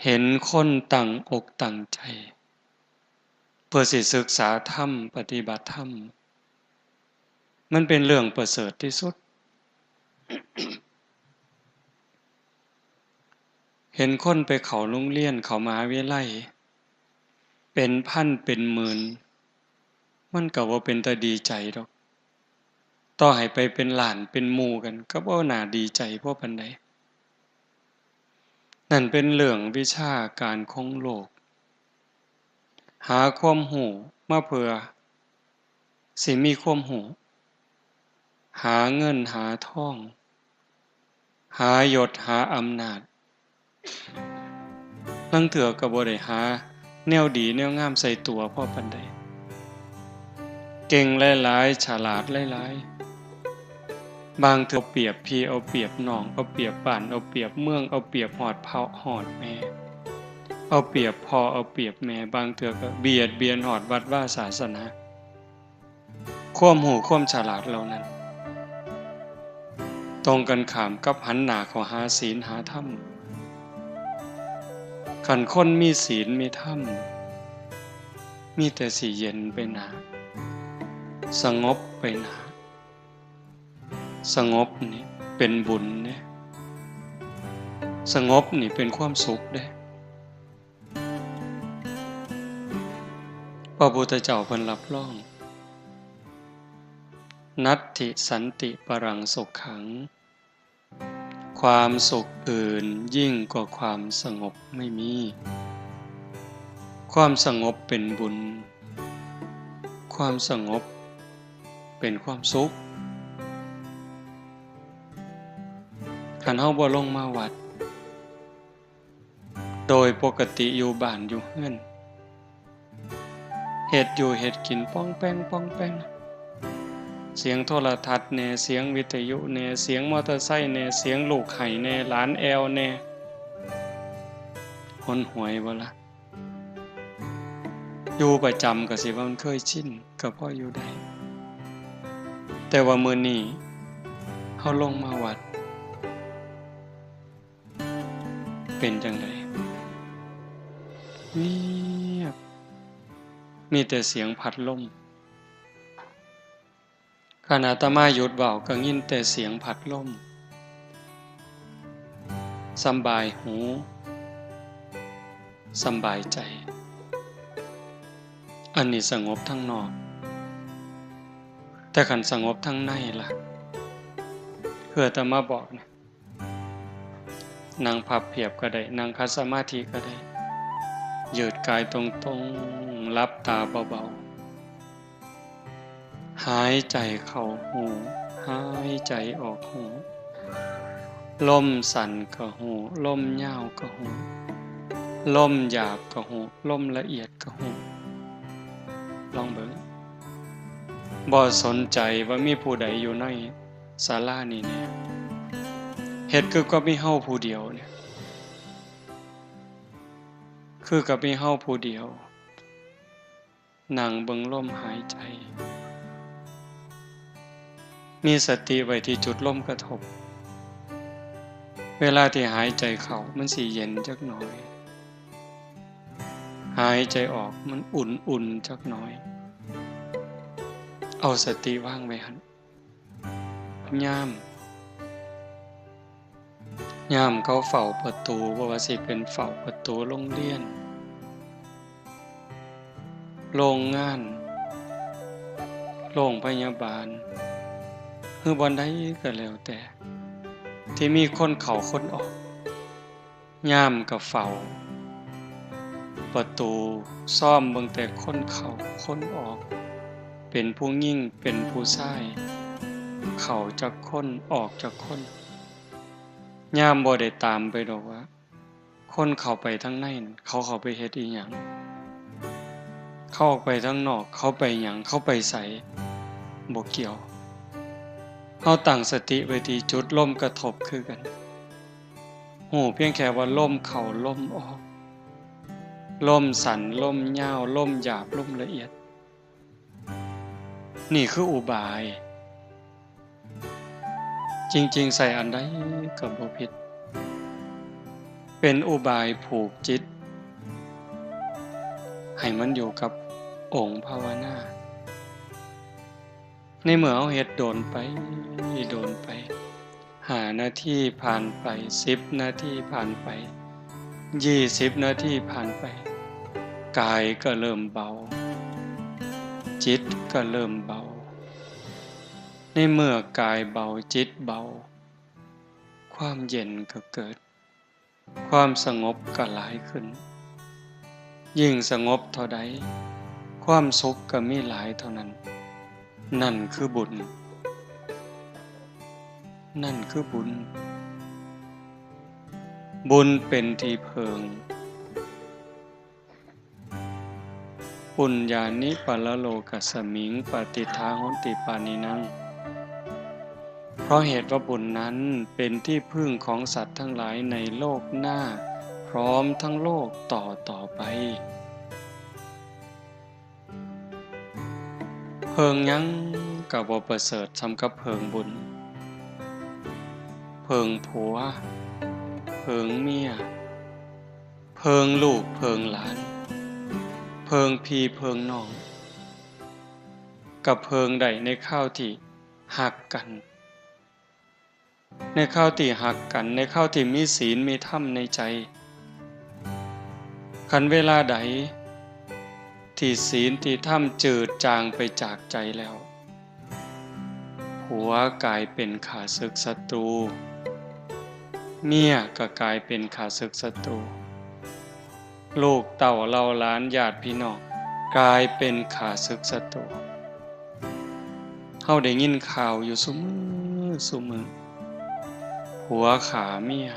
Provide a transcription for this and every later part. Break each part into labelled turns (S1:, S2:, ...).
S1: เห็นคนตั้งอกตั้งใจเพื่อสิศึกษาธรรมปฏิบัติธรรมมันเป็นเรื่องประเสริฐที่สุด เห็นคนไปเข้าโรงเรียนเข้ามหาวิทยาลัยเป็นพันเป็นหมื่นมันก็บ่เป็นตาดีใจดอกต่อให้ไปเป็นล้านเป็นหมู่กันก็บ่น่าดีใจพอปานใดนั่นเป็นเรื่องวิชาการของโลกหาความรู้มาเพื่อสิมีความรู้หาเงินหาทองหายศหาอำนาจลางเทื่อก็บ่ได้หาแนวดีแนวงามใส่ตัวพอปานใดเก่งหลายๆฉลาดหลายๆบางเทื่อเอาเปรียบพี่เอาเปรียบน้องเอาเปรียบบ้านเอาเปรียบเมืองเอาเปรียบฮอดพ่อฮอดแม่เอาเปรียบพ่อเอาเปรียบแม่บางเทื่อก็เบียดเบียนฮอดวัดวาศาสนาความรู้ความฉลาดเหล่านั้นตรงกันข้ามกับหันหน้าเข้าหาศีลหาธรรมคันคนมีศีลมีธรรมมีแต่สิเย็นไปหนาสงบไปหนาสงบนี่เป็นบุญเด้สงบนี่เป็นความสุขเด้พระพุทธเจ้าเพิ่นรับรองนัตถิสันติปรังสุขขังความสุขอื่นยิ่งกว่าความสงบไม่มีความสงบเป็นบุญความสงบเป็นความสุขคันเฮาบ่ลงมาวัดโดยปกติอยู่บ้านอยู่เรือนเฮ็ดอยู่เฮ็ดกินป้องแป้งป้องแป้งเสียงโทรทัศน์แน่เสียงวิทยุแน่เสียงมอเตอร์ไซค์แน่เสียงลูกไห้แน่หลานแอวแน่หนหวยบ่ล่ะอยู่ประจำก็สิว่ามันเคยชินก็พออยู่ได้แต่ว่ามื้อนี้เฮาลงมาวัดเป็นจังได๋เงียบมีแต่เสียงพัดลมขณะอาตมาหยุดเว้าก็ยินแต่เสียงพัดลมสำบายหูสำบายใจอันนี้สงบทั้งนอกแต่คันสงบทั้งในล่ะคืออาตมาบอกนะนั่งพับเพียบก็ได้นั่งคัดสมาธิก็ได้ยืดกายตรงๆหลับตาเบาๆหายใจเข้าหูหายใจออกหูลมสั่นก็หูลมยาวก็หูลมหยาบก็หูลมละเอียดก็หูลองเบิ่งบ่สนใจว่ามีผู้ใดอยู่ในศาลานี้แน่เฮ็ดคือก็มีเฮาผู้เดียวเนี่ยคือกับมีเฮาผู้เดียวนั่งเบิ่งลมหายใจมีสติไว้ที่จุดลมกระทบเวลาที่หายใจเข้ามันสิเย็นจักหน่อยหายใจออกมันอุ่นๆจักหน่อยเอาสติวางไว้หั่นยามเขาเฝ้าประตูบ่ว่าสิเป็นเฝ้าประตูโรงเรียนโรงงานโรงพยาบาลหรือบ่อนใดก็แล้วแต่ที่มีคนเข้าคนออกยามก็เฝ้าประตูซ่อมเบิ่งแต่คนเข้าคนออกเป็นผู้หญิงเป็นผู้ชายเข้าจักคนออกจักคนยามบ่ได้ตามไปดอกว่าคนเข้าไปทางในเขาเข้าไปเฮ็ดอีหยังเข้าออกไปทางนอกเขาไปหยังเขาไปไสบ่เกี่ยวเฮาตั้งสติไว้ที่จุดลมกระทบคือกันฮู้เพียงแค่ว่าลมเข้าลมออกลมสั้นลมยาวลมหยาบลมละเอียดนี่คืออุบายจริงๆใส่อันใดก็บ่ผิด เป็นอุบายผูกจิตให้มันอยู่กับองค์ภาวนาในเมื่อเอาเฮ็ดโดนไป5 นาทีผ่านไป10 นาทีผ่านไป20 นาทีผ่านไปกายก็เริ่มเบาจิตก็เริ่มเบาในเมื่อกายเบาจิตเบาความเย็นก็เกิดความสงบก็หลายขึ้นยิ่งสงบเท่าใดความสุขก็มีหลายเท่านั้นนั่นคือบุญบุญเป็นที่เพิงปุญญานิปัลโลกัสสมิงปฏิทาโหนติปานินังเพราะเหตุว่าบุญนั้นเป็นที่พึ่งของสัตว์ทั้งหลายในโลกหน้าพร้อมทั้งโลกต่อไปเพิงยังก็บ่ประเสริฐสำกับเพิงบุญเพิงผัวเพิงเมียเพิงลูกเพิงหลานเพิงพี่เพิงน้องกับเพิงใดในข้าวที่หักกันในข้าวที่หักกันในข้าวที่มีศีลมีธรรมในใจคันเวลาใดที่ศีลที่ธรรมจืดจางไปจากใจแล้วผัวกลายเป็นข้าศึกศัตรูเมียก็กลายเป็นข้าศึกศัตรูลูกเต่าเหล่าหลานญาติพี่น้องกลายเป็นข้าศึกศัตรูเฮาได้ยินข่าวอยู่ซุมื้อผัวขาเมีย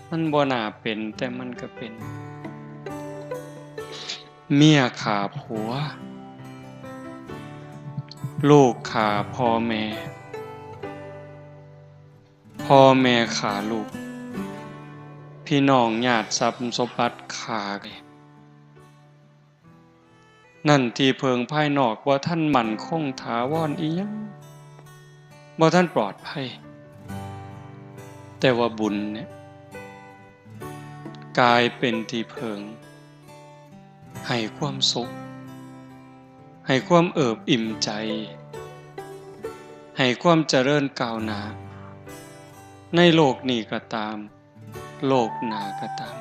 S1: มันบ่น่าเป็นแต่มันก็เป็นเมียขาผัวลูกขาพ่อแม่ขาลูกพี่น้องญาติทรัพย์สมบัติขานั่นที่เพิงภายนอกว่าท่านมั่นคงถาวรอีหยังบ่ท่านปลอดภัยแต่ว่าบุญเนี่ยกลายเป็นที่เพิงให้ความสุขให้ความเอิบอิ่มใจให้ความเจริญก้าวหน้าในโลกนี้ก็ตามโลกหน้าก็ตาม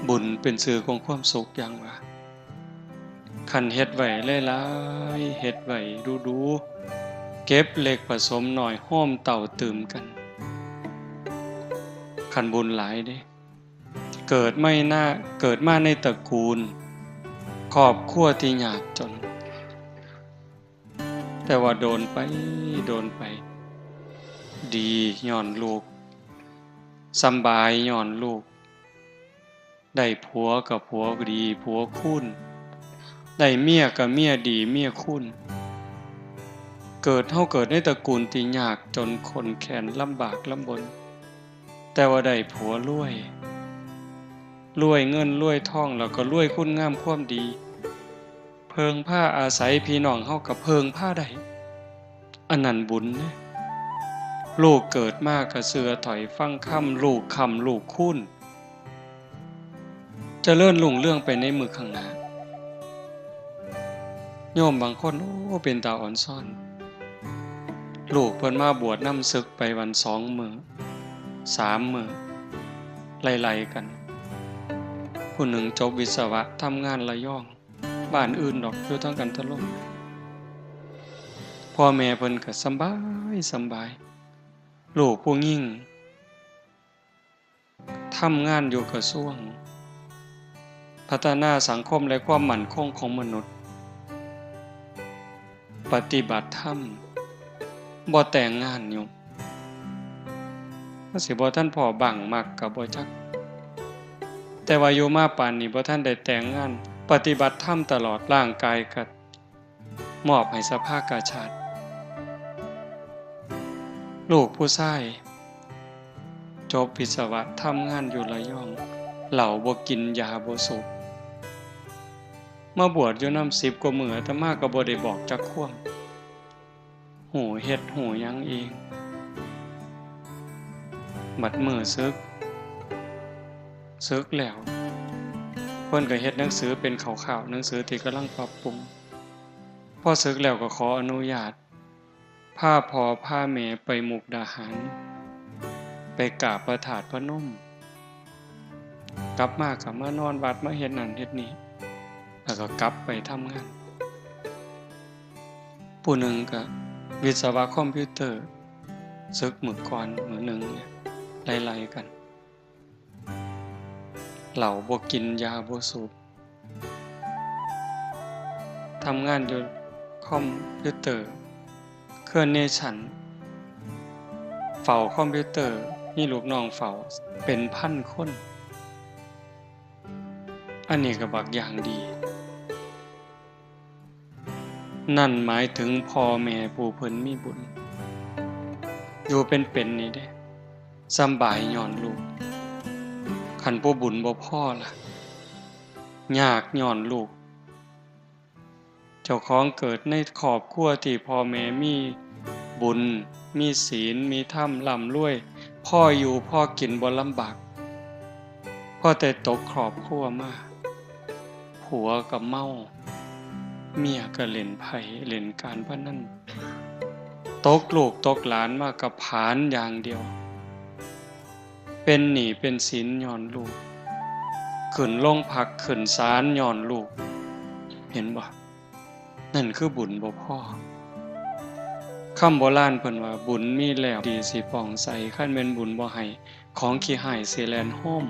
S1: บุญเป็นสื่อของความสุขอย่างว่าคันเฮ็ดไว้หลายๆเฮ็ดไว้ดูๆเก็บเล็กผสมน้อยห้อมเต่าตื่มกันคันบุญหลายเด้เกิดมาในตระกูลครอบครัวที่ยากจนแต่ว่าโดนไปดีย้อนลูกสำบายย้อนลูกได้ผัวกับผัวดีผัวคุณได้เมียกับเมียดีเมียคุณเกิดในตระกูลที่ยากจนคนแค้นลำบากลำบนแต่ว่าได้ผัวรวยเงินรวยทองแล้วก็รวยคุณงามความดีเพิงผ้าอาศัยพี่น้องเฮากับเพิงผ้าได้อันนั้นบุญนะลูกเกิดมากก็เสือถอยฟังค่ำลูกคุณเจริญรุ่งเรื่องไปในมือข้างหน้าโยมบางคนเป็นตาอ่อนซ่อนลูกเพิ่นมาบวชนำศึกไปวัน2 มื้อ3 มื้อไล่ๆกันผู้หนึ่งจบวิศวะทำงานระยองบ้านอื่นดอกอยู่ทั้งกันทะลมพ่อแม่เพิ่นก็สบายลูกผู้หญิงทำงานอยู่กระทรวงพัฒนาสังคมและความมั่นคงของมนุษย์ปฏิบัติธรรมบ่แต่งงานอยู่ก็สิบ่ท่านพ่อบังมักก็บ่จักแต่ว่าอยู่มาปานนี้บ่ท่านได้แต่งงานปฏิบัติธรรมตลอดร่างกายก็มอบให้สภากาชาติลูกผู้ชายจบวิศวะทำงานอยู่ระยองเหล้าบ่กินยาบ่สูบมาบวชอยู่นำ10 กว่ามื้ออาตมาก็บ่ได้บอกจักความหูเฮ็ดหูหยังเอง บัดมื้อศึกแล้วเพิ่นก็เฮ็ดหนังสือเป็นข่าวๆหนังสือที่กำลังปรับปรุงพอศึกแล้วก็ขออนุญาตพาพ่อพาแม่ไปมุกดาหารไปกราบพระธาตุพนมกลับมาก็มานอนวัดมาเฮ็ดนั่นเฮ็ดนี่แล้วก็กลับไปทำงานผู้หนึ่งก็วิศวะคอมพิวเตอร์ศึกมื้อก่อนมื้อหนึ่งเนี่ยไล่ๆกันเหล้าบ่กินยาบ่สูบทำงานอยู่คอมพิวเตอร์เครื่องเนชั่นเฝ้าคอมพิวเตอร์มีลูกน้องเฝ้าเป็นพันคนอันนี้ก็บักอย่างดีนั่นหมายถึงพ่อแม่ผู้เพิ่นมีบุญอยู่เป็นนี่เด้สำบายย้อนลูกคันผู้บุญบ่พอล่ะยากย้อนลูกเจ้าของเกิดในครอบครัวที่พ่อแม่มีบุญมีศีลมีธรรมร่ำรวยพ่ออยู่พ่อกินบ่ลำบากพ่อแต่ตกครอบครัวมาผัวก็เมาเมียก็เล่นไพ่เล่นการพนันตกลูกตกหลานมากับผานอย่างเดียวเป็นหนี้เป็นสินย้อนลูกขึ้นโรงพักขึ้นศาลย้อนลูกเห็นบ่นั่นคือบุญบ่พอคำโบราณเพิ่นว่าบุญมีแล้วดีสิป่องใสคันแม่นบุญบ่ให้ของขี้หายสิแล่นโฮม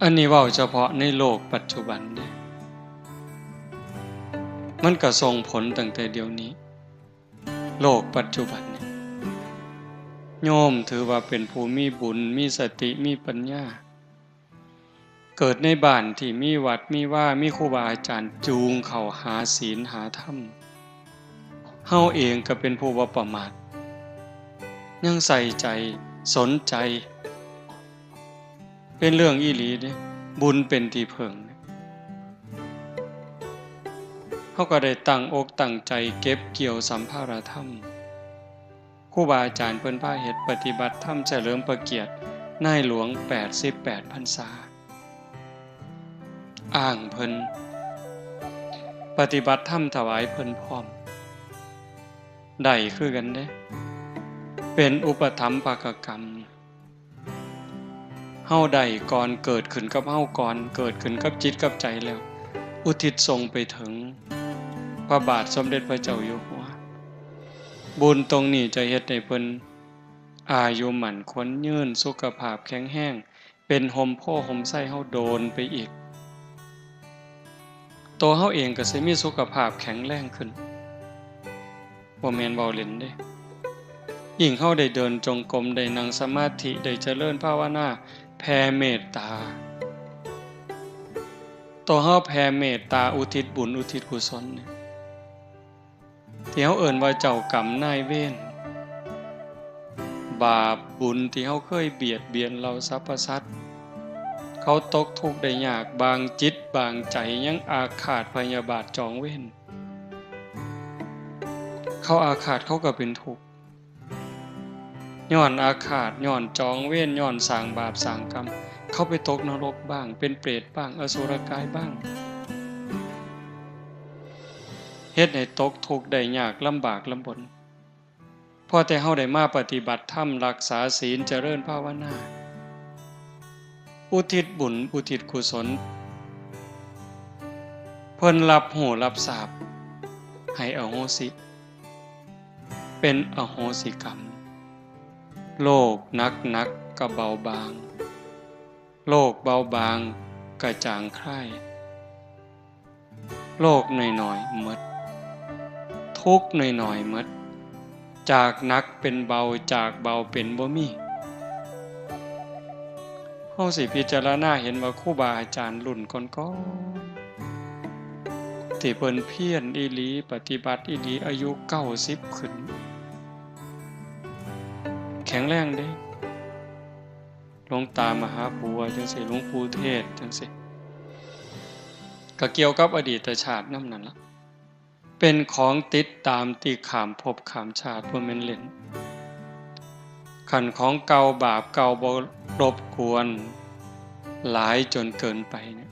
S1: อันนี้เว้าเฉพาะในโลกปัจจุบันเด้มันก็ส่งผลตั้งแต่เดี๋ยวนี้โลกปัจจุบันเนี่ยโยมถือว่าเป็นผู้มีบุญมีสติมีปัญญาเกิดในบ้านที่มีวัดมีว่ามีครูบาอาจารย์จูงเข้าหาศีลหาธรรมเฮาเองก็เป็นผู้บ่ประมาทยังใส่ใจสนใจเป็นเรื่องอีหลีเด้บุญเป็นที่พึ่งเฮาก็ได้ตั้งอกตั้งใจเก็บเกี่ยวสัมภารธรรมครูบาอาจารย์เพิ่นพาเฮ็ดปฏิบัติธรรมเฉลิมพระเกียรตินายหลวง88พรรษาอ้างเพิ่นปฏิบัติธรรมถวายเพิ่นพร้อมได้คือกันเด้เป็นอุปถัมภกกรรมเฮาได้ก่อนเกิดขึ้นกับเฮาก่อนเกิดขึ้นกับจิตกับใจแล้วอุทิศส่งไปถึงพระบาทสมเด็จพระเจ้าอยู่หัวบุญตรงนี้จะเฮ็ดให้เพิ่นอายุหมั่นขวัญยืนสุขภาพแข็งแรงเป็นห่มโพห่มไส้เฮาโดนไปอีกตัวเฮาเองก็สิมีสุขภาพแข็งแรงขึ้นบ่แม่นเว้าเล่นเด้ยิ่งเฮาได้เดินจงกรมได้นั่งสมาธิได้เจริญภาวนาแผ่เมตตาตัวเฮาแผ่เมตตาอุทิศบุญอุทิศกุศลเนี่ยที่เฮาเอิ้นว่าเจ้ากรรมนายเวรบาปบุญที่เฮาเคยเบียดเบียนเราสรรพสัตว์เขาตกทุกข์ได้ยากบางจิตบางใจยังอาฆาตพยาบาทจองเวรเขาอาฆาตเขาก็เป็นทุกข์ย้อนอาฆาตย้อนจองเวรย้อนสร้างบาปสร้างกรรมเขาไปตกนรกบ้างเป็นเปรตบ้างอสุรกายบ้างเฮ็ดให้ตกทุกข์ได้ยากลำบากลำบนพอแต่เฮาได้มาปฏิบัติธรรมรักษาศีลเจริญภาวนาอุทิศบุญอุทิศกุศลเพิ่นรับหูรับทราบให้อโหสิเป็นอโหสิกรรมโลกนักก็เบาบางโลกเบาบางก็จางคลายโลกน้อยๆหมดทุกข์น้อยๆหมดจากหนักเป็นเบาจากเบาเป็นบ่มีเฮาสิพิจารณาเห็นว่าครูบาอาจารย์รุ่นก่อนๆที่เพิ่นเพียรอีหลีปฏิบัติอีหลีอายุ90ขึ้นแข็งแรงเด้หลวงตามหาบัวจังซี่หลวงปู่เทศจังซี่ก็เกี่ยวกับอดีตชาตินำนั่นล่ะเป็นของติดตามที่ข้ามภพข้ามชาติบ่แม่นเล่น ขันของเก่าบาปเก่าบ่รบกวนหลายจนเกินไปเนี่ย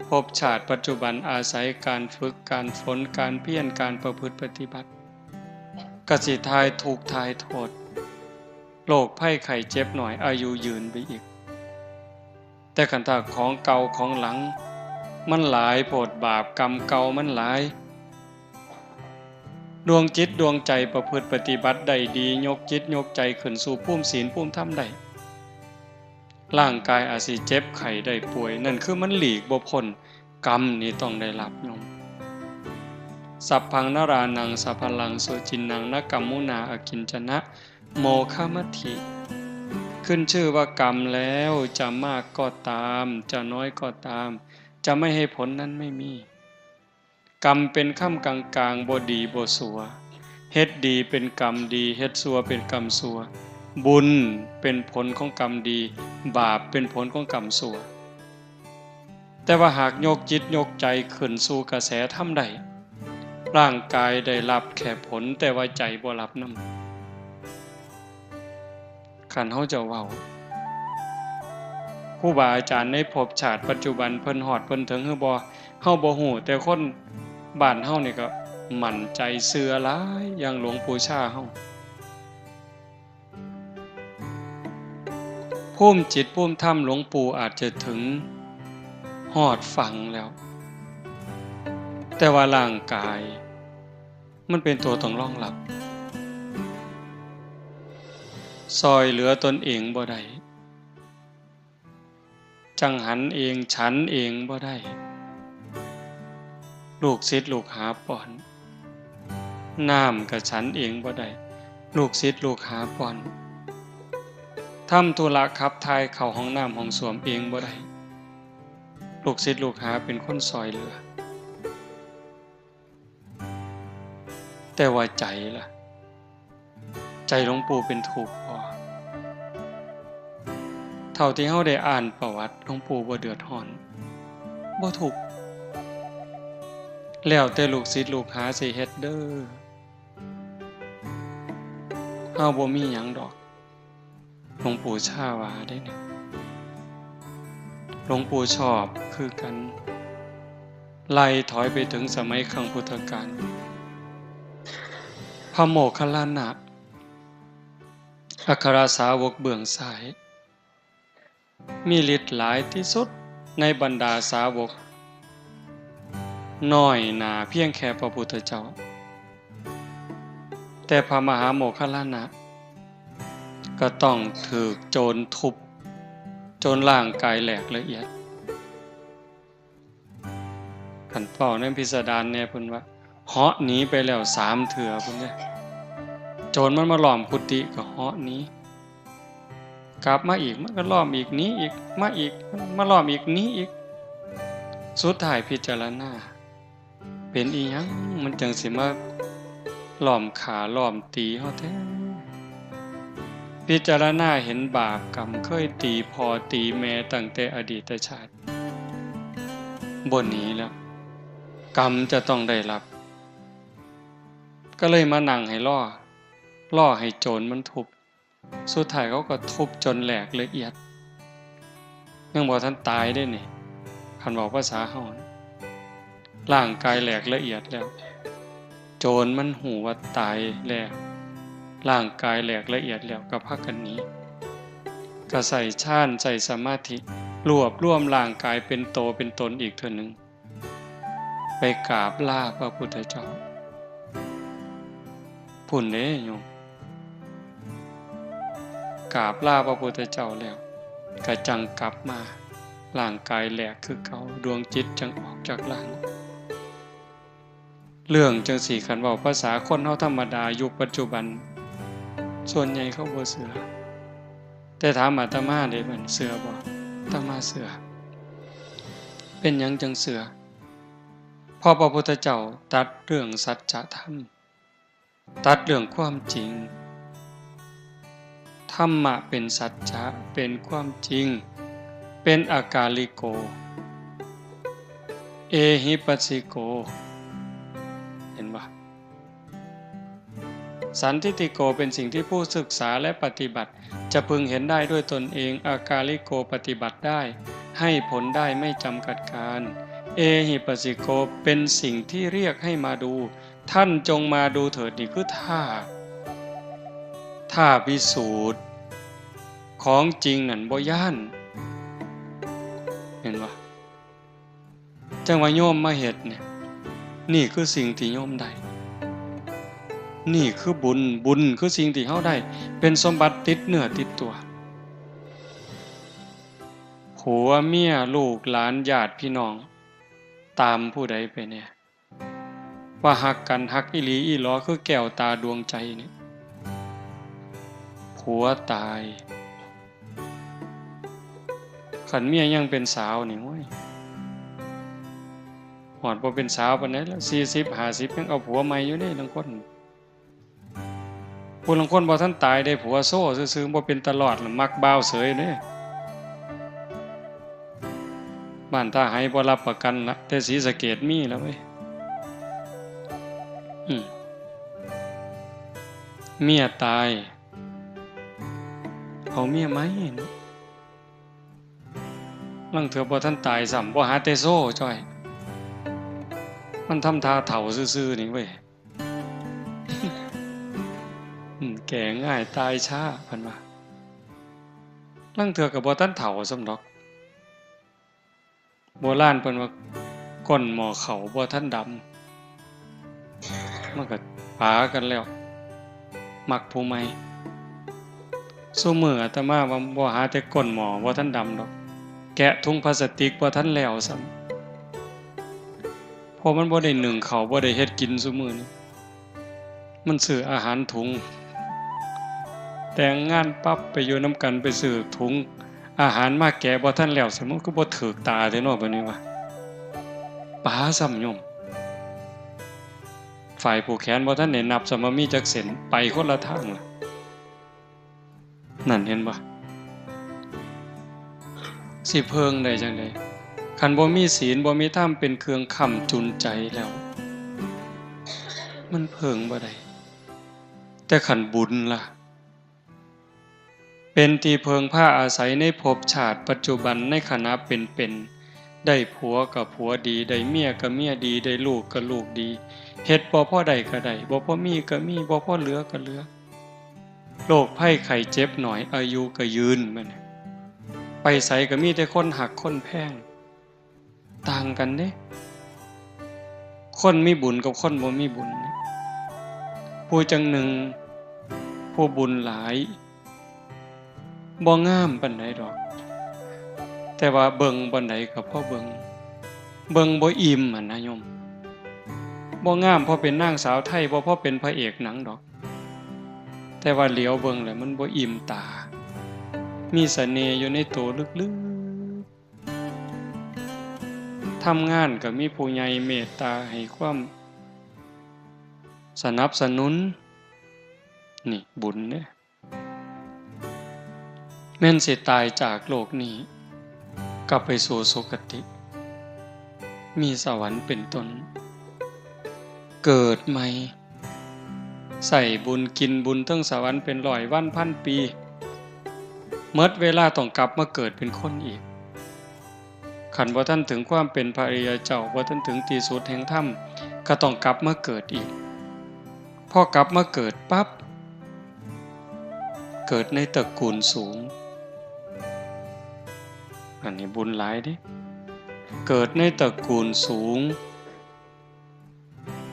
S1: ภพชาติปัจจุบันอาศัยการฝึกการฝนการเพียรการประพฤติปฏิบัติกสิทายถูกทายโทษโรคภัยไข้เจ็บหน่อยอายุยืนไปอีกแต่ขันถ้าของเก่าของหลังมันหลายโพดบาปกรรมเก่ามันหลายดวงจิตดวงใจประพฤติปฏิบัติได้ดียกจิตยกใจขึ้นสู่ภูมิศีลภูมิธรรมได้ร่างกายอาจสิเจ็บไข้ได้ป่วยนั่นคือมันหลีกบ่พ้นกรรมนี่ต้องได้รับยมสัพพังนรานังสัพพลังโสจินนังนกัมมุนาอกินจนะโมฆะมัตถิขึ้นชื่อว่ากรรมแล้วจะมากก็ตามจะน้อยก็ตามจะไม่ให้ผลนั้นไม่มีกรรมเป็นค่ำกลางๆบ่ดีบ่สัวเฮ็ดดีเป็นกรรมดีเฮ็ดสัวเป็นกรรมสัวบุญเป็นผลของกรรมดีบาปเป็นผลของกรรมสัวแต่ว่าหากโยกจิตโยกใจขึ้นสู่กระแสธรรมใดร่างกายได้รับแค่ผลแต่ว่าใจบ่รับนำคันเฮาจะเว้าครูบาอาจารย์ในภพชาติปัจจุบันเพิ่นฮอดเพิ่นถึงคือบ่เฮาบ่ฮู้แต่คนบ้านเฮานี่ก็มั่นใจเชื่อหลายอย่างหลวงปู่ชาเฮาภูมิจิตภูมิธรรมหลวงปู่อาจจะถึงฮอดฝั่งแล้วแต่ว่าร่างกายมันเป็นตัวต้องรองรับซอยเหลือตนเองบ่ได้จังหันเองฉันเองบ่ได้ลูกศิษย์ลูกหาป้อนน้ำกับฉันเองบ่ได้ลูกศิษย์ลูกหาป้อนทำธุระขับถ่ายเข้าห้องน้ำห้องส้วมเองบ่ได้ลูกศิษย์ลูกหาเป็นคนซอยเหลือแต่ว่าใจล่ะใจหลวงปู่เป็นทุกข์พอเท่าที่เฮาได้อ่านประวัติหลวงปู่บ่เดือดร้อนบ่ทุกข์แล้วแต่ลูกศิษย์ลูกหาสิเฮ็ดเด้อเฮาบ่มีหยังดอกหลวงปู่ชาว่าได้นี่หลวงปู่ชอบคือกันไล่ถอยไปถึงสมัยครั้งพุทธกาลพระโมคคัลลานะอัครสาวกเบื้องซ้ายมีฤทธิ์หลายที่สุดในบรรดาสาวกน้อยหนาเพียงแค่พระพุทธเจ้าแต่พระมหาโมคคัลลานะก็ต้องถูกโจรทุบจนร่างกายแหลกละเอียดขันเฝ้าในพิสดารเนี่ยเพิ่นว่าเหาะหนีไปแล้ว3 เทื่อเพิ่นเนี่ยโจรมันมาล้อมกุฏิก็เหาะหนีกลับมาอีกมันก็ล้อมอีกหนีอีกมาอีกมาล้อมอีกหนีอีกสุดท้ายพิจารณาเป็นอีหยังมันจังสิมาล้อมขาล้อมตีเฮาแท้พิจารณาเห็นบาปกรรมเคยตีพ่อตีแม่ตั้งแต่อดีตชาติบ่หนีแล้วกรรมจะต้องได้รับก็เลยมานั่งให้ล่อให้โจรมันทุบสุดท้ายเขาก็ทุบจนแหลกละเอียดยังบ่ทันตายได้นี่คันบอกภาษาเฮาร่างกายแหลกละเอียดแล้วโจรมันหูว่าตายแล้วร่างกายแหลกละเอียดแล้วก็พากันหนีก็ใส่ฌานใส่สมาธิรวบรวมร่างกายเป็นโตเป็นตนอีกเทื่อนึงไปกราบลาพระพุทธเจ้าพุ่นเด้โยมกราบลาพระพุทธเจ้าแล้วก็จังกลับมาร่างกายแหลกคือเก่าดวงจิตจังออกจากร่างเรื่องจังสี่คันเว้าภาษาคนเฮาธรรมดายุคปัจจุบันส่วนใหญ่เขาบ่เชื่อแต่ถามอาตมาได้บัดเชื่อบ่อาตมาเชื่อเป็นหยังจังเชื่อเพราะพระพุทธเจ้าตรัสเรื่องสัจธรรมตรัสเรื่องความจริงธรรมะเป็นสัจจะเป็นความจริงเป็นอากาลิโกเอหิปัสสิโกเห็นบ่ สันทิฏฐิโกเป็นสิ่งที่ผู้ศึกษาและปฏิบัติจะพึงเห็นได้ด้วยตนเองอากาลิโกปฏิบัติได้ให้ผลได้ไม่จำกัดการเอหิปัสสิโกเป็นสิ่งที่เรียกให้มาดูท่านจงมาดูเถิดนี่คือท่าพิสูจน์ของจริงนั่นบ่ย่านเห็นว่าจังว่าโยมมาเฮ็ดเนี่ยนี่คือสิ่งที่โยมได้นี่คือบุญคือสิ่งที่เฮาได้เป็นสมบัติติดเนื้อติดตัวผัวเมียลูกหลานญาติพี่น้องตามผู้ใดไปเนี่ยว่าฮักกันฮักอีหลีอีหลอคือแก้วตาดวงใจเนี่ยผัวตายขันเมียยังเป็นสาวนี่โว้ยหอดบ่เป็นสาวปานใดแล้ว40 50ยังเอาผัวใหม่อยู่นี่บางคนผู้ลางคนบ่ทันตายได้ผัวโซ่ซื่อๆบ่เป็นตลอดมักบ่าวเสยเด้บ้านตาไห้บ่รับประกันละแต่ศรีสะเกษมีแล้วเว้ยเมียตายเอาเมียไหมลังเถื่อบ่ทันตายซ้ำบ่หาแต่โซ่จ้อยมันทำท่าเฒ่าซื่อๆนี่เว้ยแก่ง่ายตายช้าเพิ่นว่าลังเถื่อก็บ่ทันเฒ่าซ้ำดอกโบราณเพิ่นว่าก้นหม้อข้าวบ่ทันดำมันก็ปากันแล้วมักผู้ใหม่ซุมื้ออาตมาว่าบ่หาแต่ก้นหม้อบ่ทันดำดอกแกะถุงพลาสติกบ่ทันแล้วซ้ำเพราะมันบ่ได้นึ่งข้าวบ่ได้เฮ็ดกินซุมื้อนี้มันซื้ออาหารถุงแต่งงานปั๊บไปอยู่นำกันไปซื้อถุงอาหารมาแกะบ่ทันแล้วซะมันก็บ่ถูกตาแท้เนาะบัดนี้ว่าปาซ้ำโยมฝ่ายผู้แขนบ่ทันได้นับซะว่ามีจักเส้นไปคนละทางล่ะนั่นเห็นบ่สิเพิงได้จังได๋คันบ่มีศีลบ่มีธรรมเป็นเครื่องค้ำจุนใจแล้วมันเพิงบ่ได้แต่คันบุญล่ะเป็นที่เพิงผ้าอาศัยในภพชาติปัจจุบันในขณะเป็นได้ผัวกับผัวดีได้เมียกับเมียดีได้ลูกกับลูกดีเฮ็ดบ่พอได้ก็ได้บ่พอมีก็มีบ่พอเหลือก็เหลือโรคภัยไข้เจ็บหน่อยอายุก็ยืนบัดนี้ไปไสก็มีแต่คนหักคนแพงต่างกันเด้คนมีบุญกับคนบ่มีบุญผู้จังหนึ่งผู้บุญหลายบ่งามปานใดดอกแต่ว่าเบิ่งปานใดก็พอเบิ่งบ่อิ่มนะโยมบ่งามเพราะเป็นนางสาวไทยบ่เพราะเป็นพระเอกหนังดอกแต่ว่าเหลียวเบิ่งแล้วมันบ่อิ่มตามีเสน่ห์อยู่ในตัวลึกๆทำงานก็มีผู้ใหญ่เมตตาให้ความสนับสนุนนี่บุญเด้แม่นสิตายจากโลกนี้กลับไปสู่สุคติมีสวรรค์เป็นต้นเกิดใหม่ใส่บุญกินบุญทั้งสวรรค์เป็นร้อยวันพันปีเมื่อเวลาต้องกลับมาเกิดเป็นคนอีกขันบ่ทันถึงความเป็นพระอริยเจ้าบ่ทันถึงที่สุดแห่งธรรมก็ต้องกลับมาเกิดอีกพอกลับมาเกิดปั๊บเกิดในตระกูลสูงอันนี้บุญหลายดิเกิดในตระกูลสูง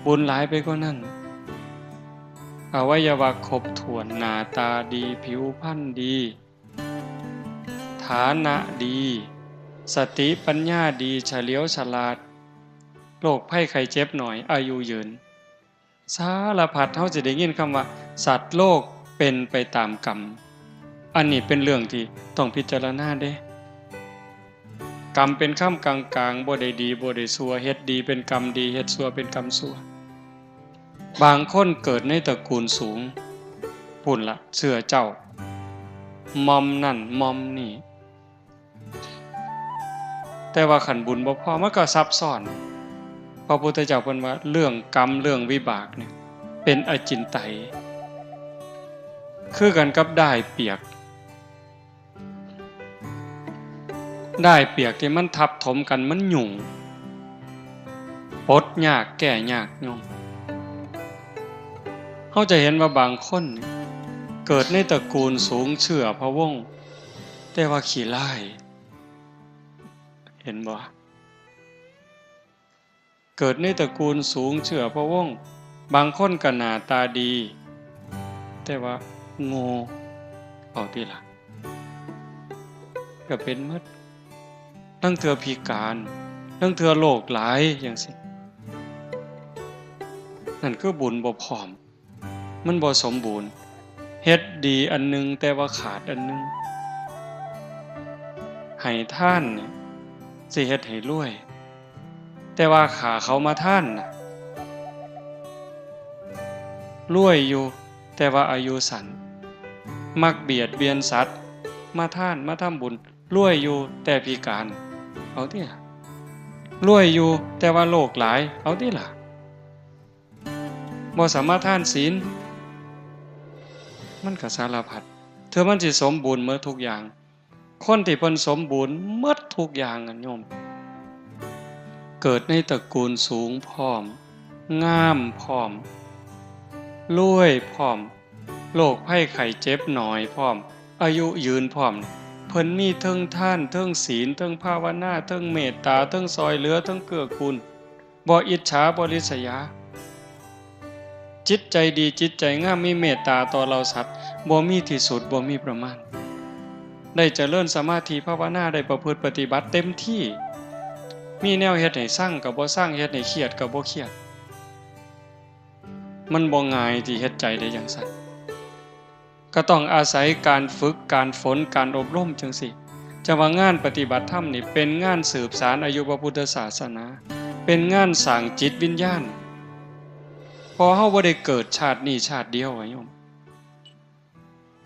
S1: บุญหลายไปกว่านั้นอวัยวะครบถ้วนหน้าตาดีผิวพรรณดีฐานะดีสติปัญญาดีเฉลียวฉลาดโรคภัยไข้เจ็บหน่อยอายุยืนสารพัดเฮาสิได้ยินคำว่าสัตว์โลกเป็นไปตามกรรมอันนี้เป็นเรื่องที่ต้องพิจารณาเด้กรรมเป็นค่ำกลางๆบ่ได้ดีบ่ได้ชั่วเฮ็ดดีเป็นกรรมดีเฮ็ดชั่วเป็นกรรมชั่วบางคนเกิดในตระกูลสูงพุ่นละเชื่อเจ้ามอมนั่นมอมนี่แต่ว่าขันบุญบ่พอมันก็ซับซ้อนพระพุทธเจ้าเพิ่นว่าเรื่องกรรมเรื่องวิบากเนี่ยเป็นอจินไตย คือกันกับด้ายเปียกด้ายเปียกที่มันทับถมกันมันหยุ่งปลดยากแก้ยากโยมเขาจะเห็นว่าบางคนเกิดในตระกูลสูงเชื่อพระวงศ์แต่ว่าขี้ร้ายเห็นบ่เกิดในตระกูลสูงเชื่อพระวงศ์บางคนก็หน้าตาดีแต่ว่าโง่เอาที่ล่ะก็เป็นหมดทั้งเทื่อพิการทั้งเทื่อโรคหลายจังซี่นั่นคือบุญบ่พร้อมมันบ่สมบูรณ์เฮ็ดดีอันนึงแต่ว่าขาดอันนึงให้ท่านเนี่ยสิเฮ็ดให้รวยแต่ว่าขาเขามาท่านน่ะรวยอยู่แต่ว่าอายุสั้นมักเบียดเบียนสัตว์มาท่านมาทำบุญรวยอยู่แต่พิการเอาติล่ะรวยอยู่แต่ว่าโรคหลายเอาติล่ะบ่สามารถทานศีลมันก็สารพัดเธอมันสิสมบูรณ์หมดทุกอย่างคนที่เพิ่นสมบูรณ์หมดทุกอย่างอะโยมเกิดในตระกูลสูงพร้อมงามพร้อมรวยพร้อมโรคภัยไข้เจ็บน้อยพร้อมอายุยืนพร้อมเพิ่นมีเทิงทานเทิงศีลเทิงภาวนาเทิงเมตตาเทิงซอยเหลือเทิงเกื้อกูลบ่อิจฉาบ่ริษยาจิตใจดีจิตใจงามมีเมตตาต่อเราสัตว์บ่มีที่สุดบ่มีประมาณได้เจริญสมาธิภาวนาได้ประพฤติปฏิบัติเต็มที่มีแนวเฮ็ดให้สร้างก็บ่สร้างเฮ็ดให้เครียดก็บ่เครียดมันบ่ง่ายที่เฮ็ดใจได้จังซั่นก็ต้องอาศัยการฝึกการฝนการอบรมจังซี่จะว่างานปฏิบัติธรรมนี่เป็นงานสืบสานอายุพระพุทธศาสนาเป็นงานสร้างจิตวิญญาณพอเฮาบ่ได้เกิดชาตินี้ชาติเดียวโยม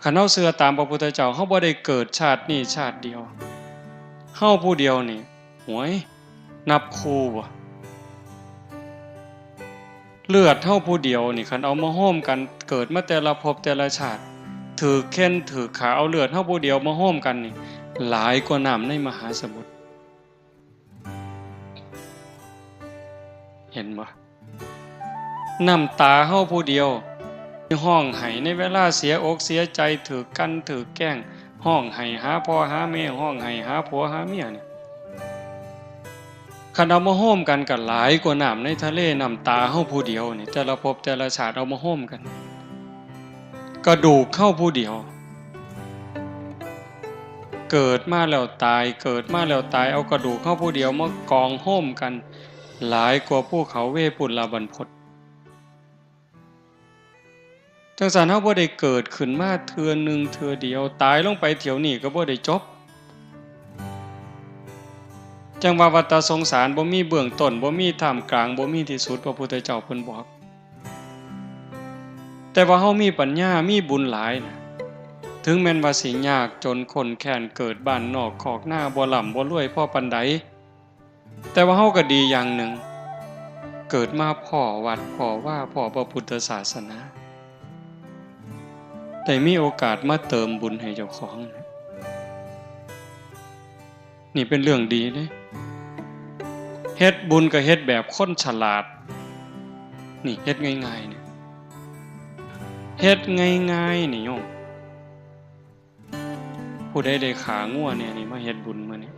S1: คันเฮาเชื่อตามพระพุทธเจ้าเฮาบ่ได้เกิดชาตินี้ชาติเดียวเฮาผู้เดียวนี่หวยนับคู่บ่เลือดเฮาผู้เดียวนี่คันเอามาโฮมกันเกิดมาแต่ละภพแต่ละชาติถือแค้นถือขาเอาเลือดเฮาผู้เดียวมาโฮมกันนี่หลายกว่าน้ำในมหาสมุทรเห็นบ่น้ำตาเฮาผู้เดียวห้องไห้ในเวลาเสียอกเสียใจถือกันถือแกล้งห้องไห้หาพ่อหาแม่ห้องไห้หาผัวหาเมียเนี่ยคันเอามาโฮมกันก็หลายกว่าน้ำในทะเลน้ำตาเฮาผู้เดียวนี่แต่ละภพแต่ละชาติเอามาโฮมกันกระดูกเข้าผู้เดียวเกิดมาแล้วตายเกิดมาแล้วตายเอากระดูกเข้าผู้เดียวมากองโฮมกันหลายกว่าภูเขาเวปุลบรรพตจังซั่นเฮาบ่ได้เกิดขึ้นมาเทื่อนึงเทื่อเดียวตายลงไปเที่ยวนี้ก็บ่ได้จบจังว่าวัฏสงสารบ่มีเบื้องต้นบ่มีท่ามกลางบ่มีที่สุดพระพุทธเจ้าเพิ่นบอกแต่ว่าเฮามีปัญญามีบุญหลายนะถึงแม้นว่าสิยากจนคนแค้นเกิดบ้านนอกคอกหน้าบ่ร่ำบ่รวยพอปานใดแต่ว่าเฮาก็ดีอย่างหนึ่งเกิดมาพ้อวัดพ้อว่าพ้อพระพุทธศาสนาได้มีโอกาสมาเติมบุญให้เจ้าของนี่เป็นเรื่องดีเด้เฮ็ดบุญก็เฮ็ดแบบคนฉลาดนี่เฮ็ดง่ายๆนี่เฮ็ดง่ายๆนี่โยมผู้ใดได้ขางัวเนี่ยนี่มาเฮ็ดบุญมื้อนี้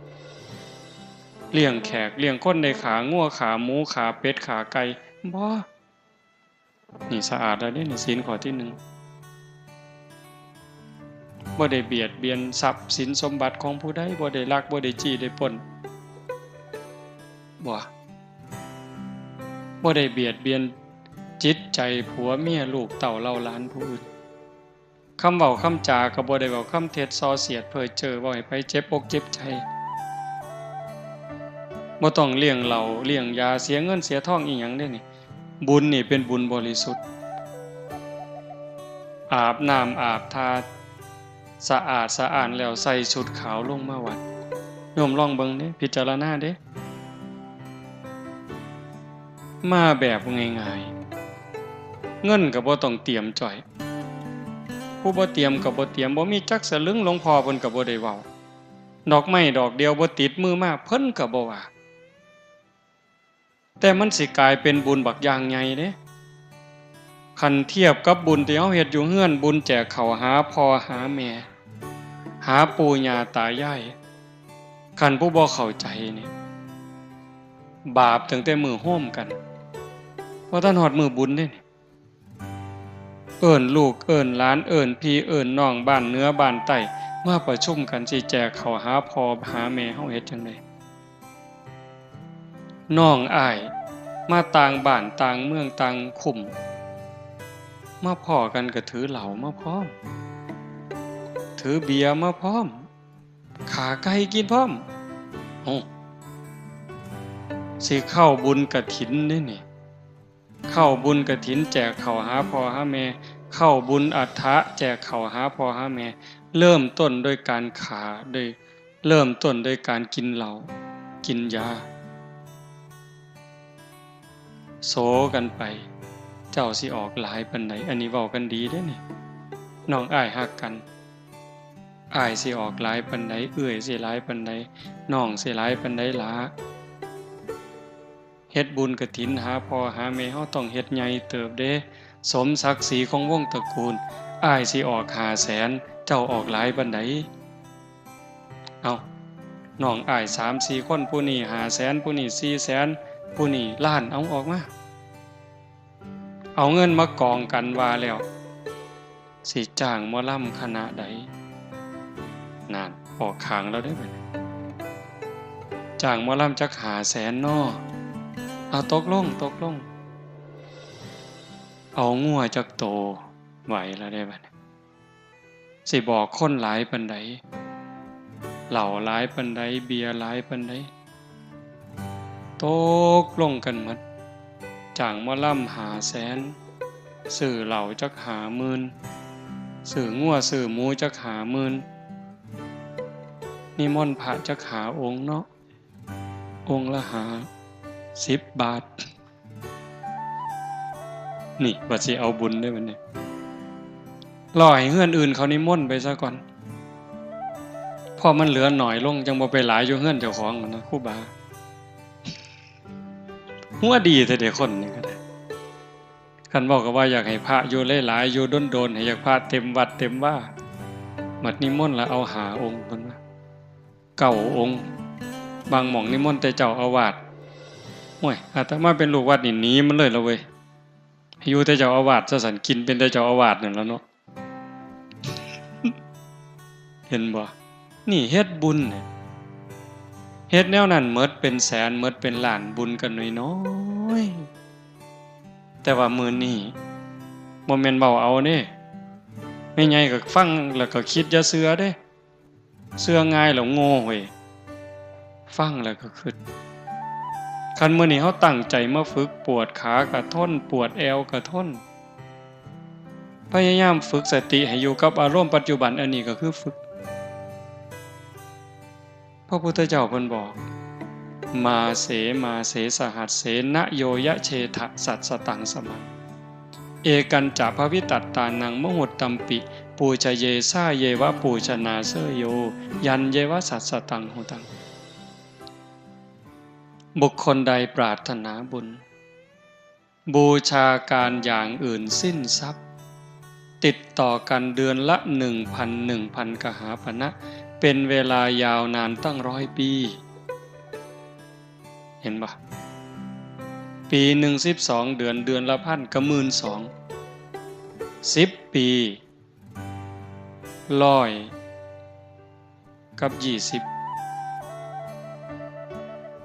S1: เลี้ยงแขกเลี้ยงคนได้ขางัวขาหมูขาเป็ดขาไก่บ่นี่สะอาดแล้วเด้นี่ศีลข้อที่1บ่ได้เบียดเบียนทรัพย์สินสมบัติของผู้ใดบ่ได้ลักบ่ได้จี้ได้ปล้นบ่ได้เบียดเบียนจิตใจผัวเมียลูกเต้าเล่าหลานผู้อื่นคำเว้าคำจาก็บ่ได้เว้าคำเท็จส่อเสียดเพ้อเจ้อเว้าให้ไผเจ็บอกเจ็บใจบ่ต้องเลี้ยงเหล้าเลี้ยงยาเสียเงินเสียทองอีหยังเด้นี่บุญนี่เป็นบุญบริสุทธิ์อาบน้ำอาบทาสะอาดสะอ้านแล้วใส่ชุดขาวลงมาวัดโยมลองเบิ่งเด้พิจารณาเด้มาแบบง่ายๆเงินก็บ่ต้องเตรียมจ่อย ผู้บ่เตรียมก็บ่เตรียมบ่มีจักสลึงหลวงพ่อเพิ่นก็บ่ได้เว้าดอกไม้ดอกเดียวบ่ติดมือมาเพิ่นก็บ่ว่าแต่มันสิกลายเป็นบุญบักอย่างใหญ่เด้คันเทียบกับบุญที่เฮาเฮ็ดอยู่เฮือนบุญแจกข้าวหาพ่อหาแม่หาปู่ย่าตายายคันผู้บ่เข้าใจนี่บาปตั้งแต่มื้อโฮมกันบ่ทันฮอดมื้อบุญเด้เอิ้นลูกเอิ้นหลานเอิ้นพี่เอิ้นน้องบ้านเหนือบ้านใต้มาประชุมกันสิแจกข้าวหาพ่อหาแม่เฮาเฮ็ดจังได๋น้องอ้ายมาต่างบ้านต่างเมืองต่างคุมมาพ้อกันก็ถือเหล้ามาพร้อมถือเบียร์มาพร้อมขาไก่กินพร้อมโอ้สิเข้าบุญกฐินนี่นี่เข้าบุญกฐินแจกข้าวหาพ่อหาแม่เข้าบุญอัฏฐะแจกข้าวหาพ่อหาแม่เริ่มต้นด้วยการขาด้วยเริ่มต้นด้วยการกินเหล้ากินยาโสกันไปเจ้าสิออกหลายปานใดอันนี้เว้ากันดีเด้นี่น้องอ้ายฮักกันอ้ายสิออกหลายปานใดเอื้อยสิหลายปานใดน้องสิหลายปานใดล่ะเฮ็ดบุญกฐินหาพ่อหาแม่เฮาต้องเฮ็ดใหญ่เติบเด้สมศักดิ์ศรีของวงตระกูลอ้ายสิออก500,000เจ้าออกหลายปานใดเอาน้องอ้าย 3-4 คนผู้นี้500,000ผู้นี้400,000ผู้นี้ล้านเอาออกมาเอาเงินมากองกันว่าแล้วสิจ้างหมอลำคณะใดนั่นออกข้างแล้วได้บัดจ้างหมอลำจัก500,000น้อเอาตกลงเอางัวจักโตไหวแล้วได้บัดสิบอกคนหลายปานใดเหล้าหลายปานใดเบียร์หลายปานใดตกลงกันหมดจ้างหมอลำ500,000ซื้อเหล้าจัก50,000ซื้องัวซื้อหมูจัก50,000นิมนต์พระจัก5 องค์เนาะองค์ละ10 บาทนี่บัดสิเอาบุญได้บัดนี้รอให้เฮือนอื่นเขานิมนต์ไปซะก่อนพอมันเหลือหน่อยลงจังบ่ไปหลายอยู่เฮือนเจ้าของนะครูบาหัวดีแต่เด็กคนนี่ก็ได้คันบอกก็ว่าอยากให้พระอยู่หลายๆอยู่โดนๆให้อยากพระเต็มวัดเต็มว่ามัดนิมนต์แล้วเอา5 องค์เพิ่นว่า9 องค์บางหม่องนิมนต์แต่เจ้าอาวาสโอ้ยอาตมาเป็นลูกวัดนี่หนีมันเลยละเว้ยให้อยู่แต่เจ้าอาวาสซะสั่นกินเป็นแต่เจ้าอาวาสนั่นแล้วเนาะ เห็นบ่นี่เฮ็ดบุญเนี่ยเฮ็ดแนวนั้นหมดเป็นแสนหมดเป็นล้านบุญกันน้อยๆแต่ว่ามื้อนี้บ่แม่นเว้าเอาเด้แม่ใหญ่ก็ฟังแล้วก็คิดอย่าเชื่อเด้เชื่อง่ายแล้วโง่เว้ยฟังแล้วก็คิดคันมื้อนี้เฮาตั้งใจมาฝึกปวดขาก็ทนปวดแอวก็ทนพยายามฝึกสติให้อยู่กับอารมณ์ปัจจุบันอันนี้ก็คือฝึกพระพุทธเจ้าเพิ่นบอกมาเสสหัสเสนโยยะเชทะสัตสตังสมังเอกันจะภวิตัตตานังมหุตตัมปิปูชเยสาเยวะปูชนาเสโยยันเยวะสัตสตังหุตังบุคคลใดปรารถนาบุญบูชาการอย่างอื่นสิ้นทรัพย์ติดต่อกันเดือนละ 1,000 กหาปณะเป็นเวลายาวนานตั้ง100 ปีเห็นปะปีหนึ่ง12 เดือนเดือนละพันก็12,000 10 ปี100 กับ 20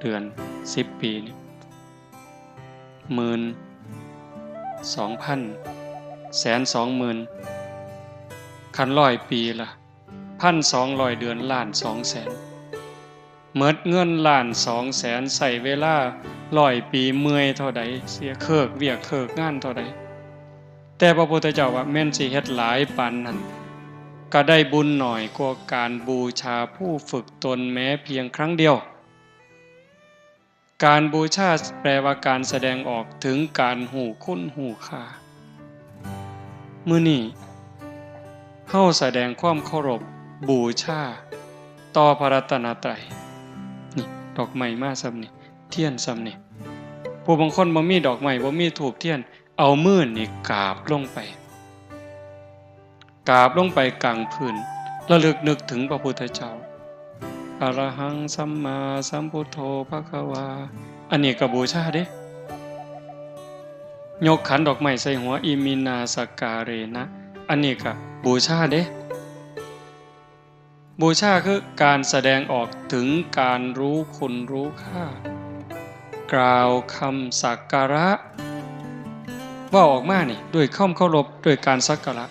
S1: เดือน10 ปีนี่12,000 120,000คัน100 ปีล่ะ1,200 เดือนล้าน200,000หมดเงินล้าน200,000ใส่เวลา100 ปีเมื่อยเท่าใดเสียเคิกเวียกเคิกงานเท่าใดแต่พระพุทธเจ้าว่าแม่นสิเฮ็ดหลายปานนั้นก็ได้บุญหน่อยกว่าการบูชาผู้ฝึกตนแม้เพียงครั้งเดียวการบูชาแปลว่าการแสดงออกถึงการหูคุณหูค่ามื้อนี้ เฮาแสดงความเคารพบูชาต่อพระรัตนตรัยนี่ดอกไม้มาซ้ำนี่เทียนซ้ำนี่ผู้บางคนบ่มีดอกไม้บ่มีธูปเทียนเอามือนี่กราบลงไปกลางพื้นระลึกนึกถึงพระพุทธเจ้าอะระหังสัมมาสัมพุทโธภควาอันนี้ก็บูชาเด้ยกขันดอกไม้ใส่หัวอิมินาสการเรนะอันนี้ก็บูชาเด้บูชาคือการแสดงออกถึงการรู้คุณรู้ค่ากล่าวคำสักการะว่าออกมานี่ด้วยความเคารพด้วยการสักการะ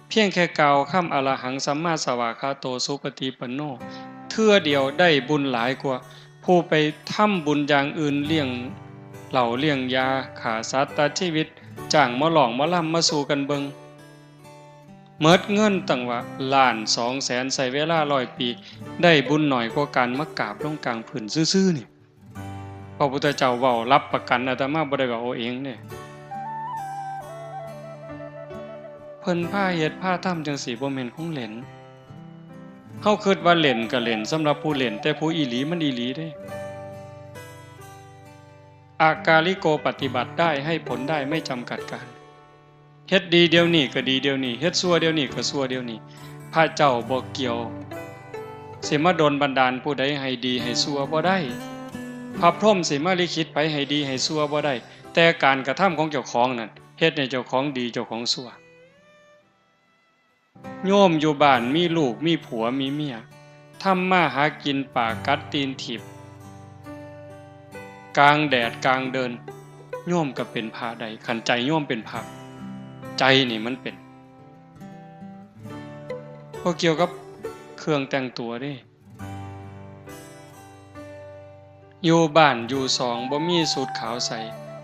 S1: เพียงแค่กล่าวคำอรหังสัมมาสวากขาโตสุปฏิปันโนเทื่อเดียวได้บุญหลายกว่าผู้ไปทำบุญอย่างอื่นเลี้ยงเหล่าเลี้ยงยาขาสัตว์ตัดชีวิตจ้างมาหลองมาล่ำมาสู่กันเบิงเมิดเงินตั้งว่า1,200,000ใส่เวลา100 ปีได้บุญหน่อยกว่าการมากราบลงกลางพื้นซื่อๆนี่พระพุทธเจ้าเว้ารับประกันอาตมาบ่ได้ว่าเอาเองเนี่ยเพิ่นพาเฮ็ดพาทำจังซี่บ่แม่นของเล่นเฮาคิดว่าเล่นก็เล่นสำหรับผู้เล่นแต่ผู้อีหลีมันอีหลีเด้อากาลิโกปฏิบัติได้ให้ผลได้ไม่จำกัดการเฮ็ดดีเดี๋ยวนี้ก็ดีเดี๋ยวนี้เฮ็ดชั่วเดี๋ยวนี้ก็ชั่วเดี๋ยวนี้พระเจ้าบ่เกี่ยวสิมาดลบันดาลผู้ใดให้ดีให้ชั่วบ่ได้พระพรหมสิมาลิขิตไปให้ดีให้ชั่วบ่ได้แต่การกระทำของเจ้าของนั่นเฮ็ดให้เจ้าของดีเจ้าของชั่วโยมอยู่บ้านมีลูกมีผัวมีเมียทำมาหากินปากกัดตีนถีบกลางแดดกลางเดินโยมก็เป็นพระใดขันใจโยมเป็นพระใจนี่มันเป็นพอเกี่ยวกับเครื่องแต่งตัวเด้อยู่บ้านอยู่สองบ่มีสูทขาวใส่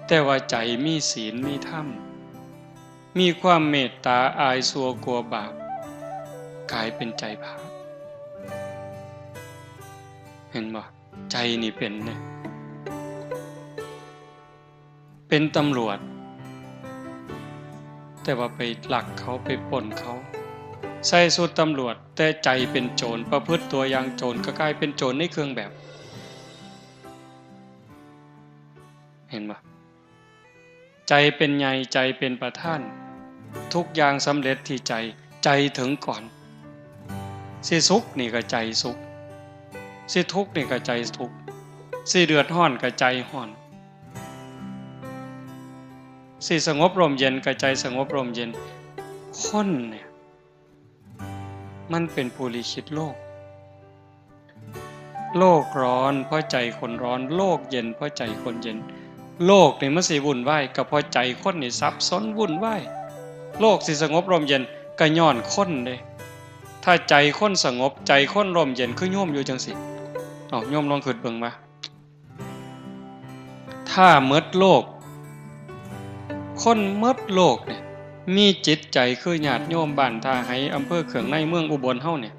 S1: แต่ว่าใจมีศีลมีธรรมมีความเมตตาอายสัวกลัวบาปกลายเป็นใจพระเห็นบ่ใจนี่เป็นเนี่ยเป็นตำรวจแต่ว่าไปหลักเขาไปปล้นเขาใส่สูทตำรวจแต่ใจเป็นโจรประพฤติตัวอย่างโจรก็กลายเป็นโจรในเครื่องแบบเห็นบ่ใจเป็นใหญ่ใจเป็นประธานทุกอย่างสำเร็จที่ใจถึงก่อนสิสุขนี่ก็ใจสุขสิทุกข์นี่ก็ใจทุกข์สิเดือดร้อนก็ใจร้อนสิสงบร่มเย็นก็ใจสงบร่มเย็นคนเนี่ยมันเป็นผู้ลิขิตโลกโลกร้อนเพราะใจคนร้อนโลกเย็นเพราะใจคนเย็นโลกนี่มันสิวุ่นวายก็เพราะใจคนนี่ซับซ้อนวุ่นวายโลกสิสงบร่มเย็นก็ย้อนคนเด้ถ้าใจคนสงบใจคนร่มเย็นคือโยมอยู่จังสิโยมลองคิดเบิ่งมาถ้าหมดโลกคนหมดโลกเนี่ยมีจิตใจคือญาติโยมบ้านท่าไห้อำเภอเขืองในเมืองอุบลเฮาเนี่ย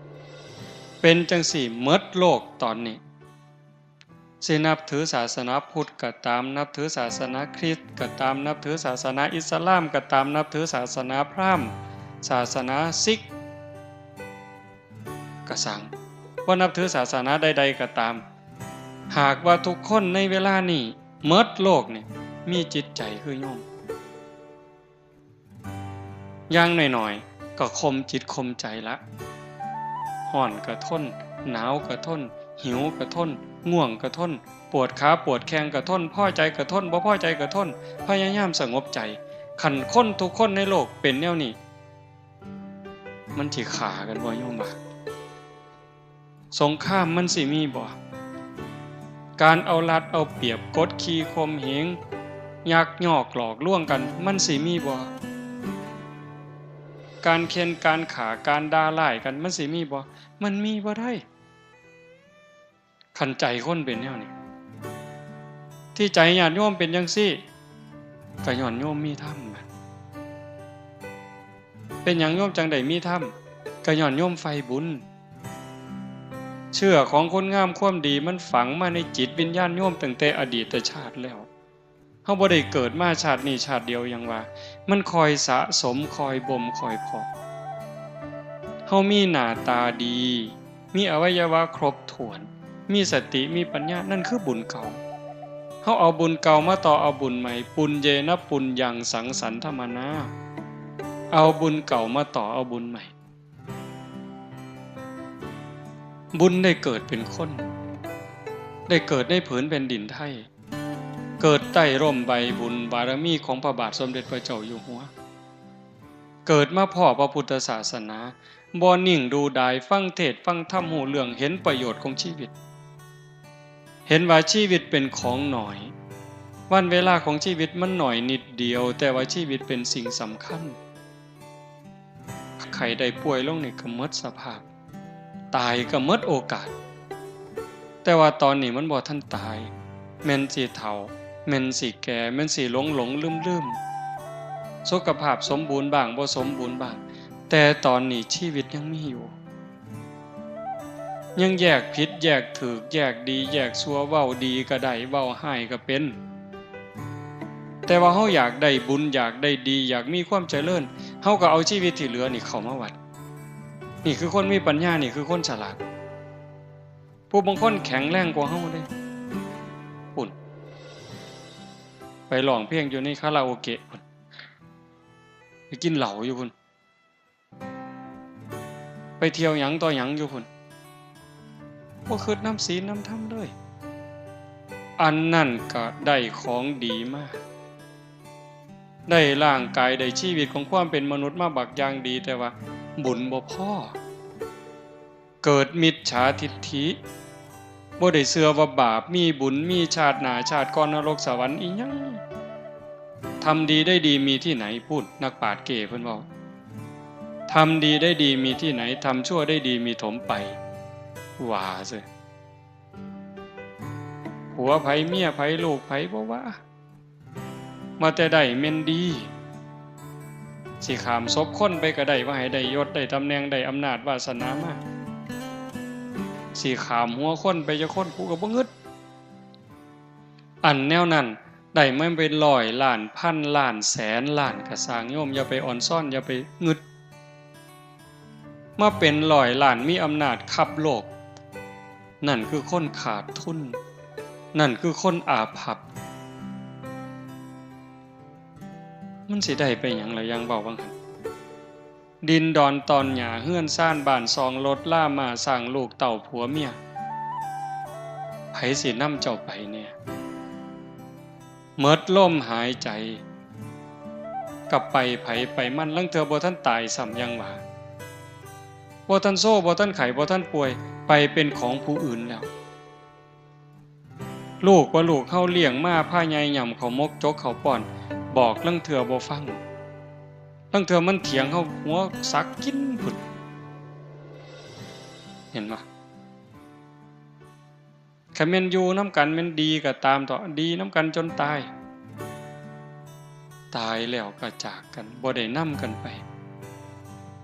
S1: เป็นจังสี่หมดโลกตอนนี้สินับถือศาสนาพุทธก็ตามนับถือศาสนาคริสต์ก็ตามนับถือศาสนาอิสลามก็ตามนับถือศาสนาพราหมณ์ศาสนาซิกก็สั่งว่านับถือศาสนาใดๆก็ตามหากว่าทุกคนในเวลานี้หมดโลกเนี่ยมีจิตใจคือโยมอย่างหน่อยๆก็ข่มจิตข่มใจละร้อนก็ทนหนาวก็ทนหิวก็ทนง่วงก็ทนปวดขาปวดแข้งก็ทนพอใจก็ทนบ่พอใจก็ทนพยายามสงบใจขันคนทุกคนในโลกเป็นแนวนี้มันสิฆ่ากันบ่โยมบ่สงครามมันสิมีบ่การเอารัดเอาเปรียบกดขี่ข่มเหงยักยอกหลอกลวงกันมันสิมีบ่การเค้นการขาการด่าร้ายกันมันสิมีบ่มันมีบ่ได้ขันใจคนเป็นแนวนี้ที่ใจญาติโยมเป็นจังซี่ก็ย้อนโยมมีธรรมเป็นหยังโยมจังได๋มีธรรมก็ย้อนโยมไฟบุญเชื่อของคนงามความดีมันฝังมาในจิตวิญญาณโยมตั้งแต่อดีตชาติแล้ว เฮาบ่ได้เกิดมาชาตินี้ชาติเดียวอย่างว่ามันคอยสะสมคอยบ่มคอยเพาะเฮามีหน้าตาดีมีอวัยวะครบถ้วนมีสติมีปัญญานั่นคือบุญเก่าเฮาเอาบุญเก่ามาต่อเอาบุญใหม่ปุญเยนะปุญญังสังสรรธรรมนาเอาบุญเก่ามาต่อเอาบุญใหม่บุญได้เกิดเป็นคนได้เกิดในผืนแผ่นดินไทยเกิดใต้ร่มใบบุญบารมีของพระบาทสมเด็จพระเจ้าอยู่หัวเกิดมาพ่อพระพุทธศาสนาบ่นิ่งดูดายฟังเทศน์ฟังธรรมหูเรื่องเห็นประโยชน์ของชีวิตเห็นว่าชีวิตเป็นของหน่อยวันเวลาของชีวิตมันหน่อยนิดเดียวแต่ว่าชีวิตเป็นสิ่งสำคัญใครได้ป่วยลงนี่ก็หมดสภาพตายก็หมดโอกาสแต่ว่าตอนนี้มันบ่ทันตายแม่นสิเฒ่าแม่นสิแก่แม่นสิหลงลืมสุขภาพสมบูรณ์บ้างบ่สมบูรณ์บ้างแต่ตอนนี้ชีวิตยังมีอยู่ยังแยกผิดแยกถูกแยกดีแยกชั่วเว้าดีก็ได้เว้าร้ายก็เป็นแต่ว่าเฮาอยากได้บุญอยากได้ดีอยากมีความเจริญเฮาก็เอาชีวิตที่เหลือนี่เข้ามาวัดนี่คือคนมีปัญญานี่คือคนฉลาดผู้บางคนแข็งแรงกว่าเฮาเด้ปุ่นไปร้องเพลงอยู่ในคาราโอเกะพุ่นไปกินเหล้าอยู่พุ่นไปเที่ยวหยังต่อหยังอยู่พุ่นบ่คิดน้ำศีลน้ำธรรมเลยอันนั่นก็ได้ของดีมากได้ร่างกายได้ชีวิตของความเป็นมนุษย์มาบักอย่างดีแต่ว่าบุญบ่พอเกิดมิจฉาทิฏฐิบ่ได้เชื่อว่าบาปมีบุญมีชาติหน้าชาติก่อนนรกสวรรค์อีหยังทำดีได้ดีมีที่ไหนพูดนักปราชญ์เก๋เพิ่นเว้าทำดีได้ดีมีที่ไหนทำชั่วได้ดีมีถมไปว่าซิผัวไผเมียไผลูกไผบ่ว่ามาแต่ได้แม่นดีสิขามศพคนไปก็ได้ว่าให้ได้ยศได้ตำแหน่งได้อำนาจวาสนามาสิขามหัวคนไปจะคนผู้ก็บ่งึดอันแนวนั้นได้ไม่เป็นร้อยล้านพันล้านแสนล้านก็สร้างโยมอย่าไปอ่อนซ่อนอย่าไปงึดมาเป็นร้อยล้านมีอำนาจขับโลกนั่นคือคนขาดทุนนั่นคือคนอาภัพมันสิได้ไปหยังล่ะยังเว้าบังหั่นดินดอนตอนหญ้าเฮือนซ่านบ้านซองรถล่ามาสร้างลูกเต่าผัวเมียไผสินำเจ้าไปเนี่ยเมิดลมหายใจกลับไปไผไปมันลังเทื่อบ่ทันตายซ้ำยังว่าบ่ทันโซ่บ่ทันไข้บ่ทันป่วยไปเป็นของผู้อื่นแล้วลูกว่าลูกเฮาเลี้ยงมาพาใหญ่หย่ำเขามกจกเขาป้อนบอกลังเทื่อบ่ฟังลังเทื่อมันเถียงเฮาหัวสักกินพุ่นเห็นบ่คันแม่นอยู่นำกันแม่นดีก็ตามต่อดีนำกันจนตายตายแล้วก็จากกันบ่ได้นำกันไป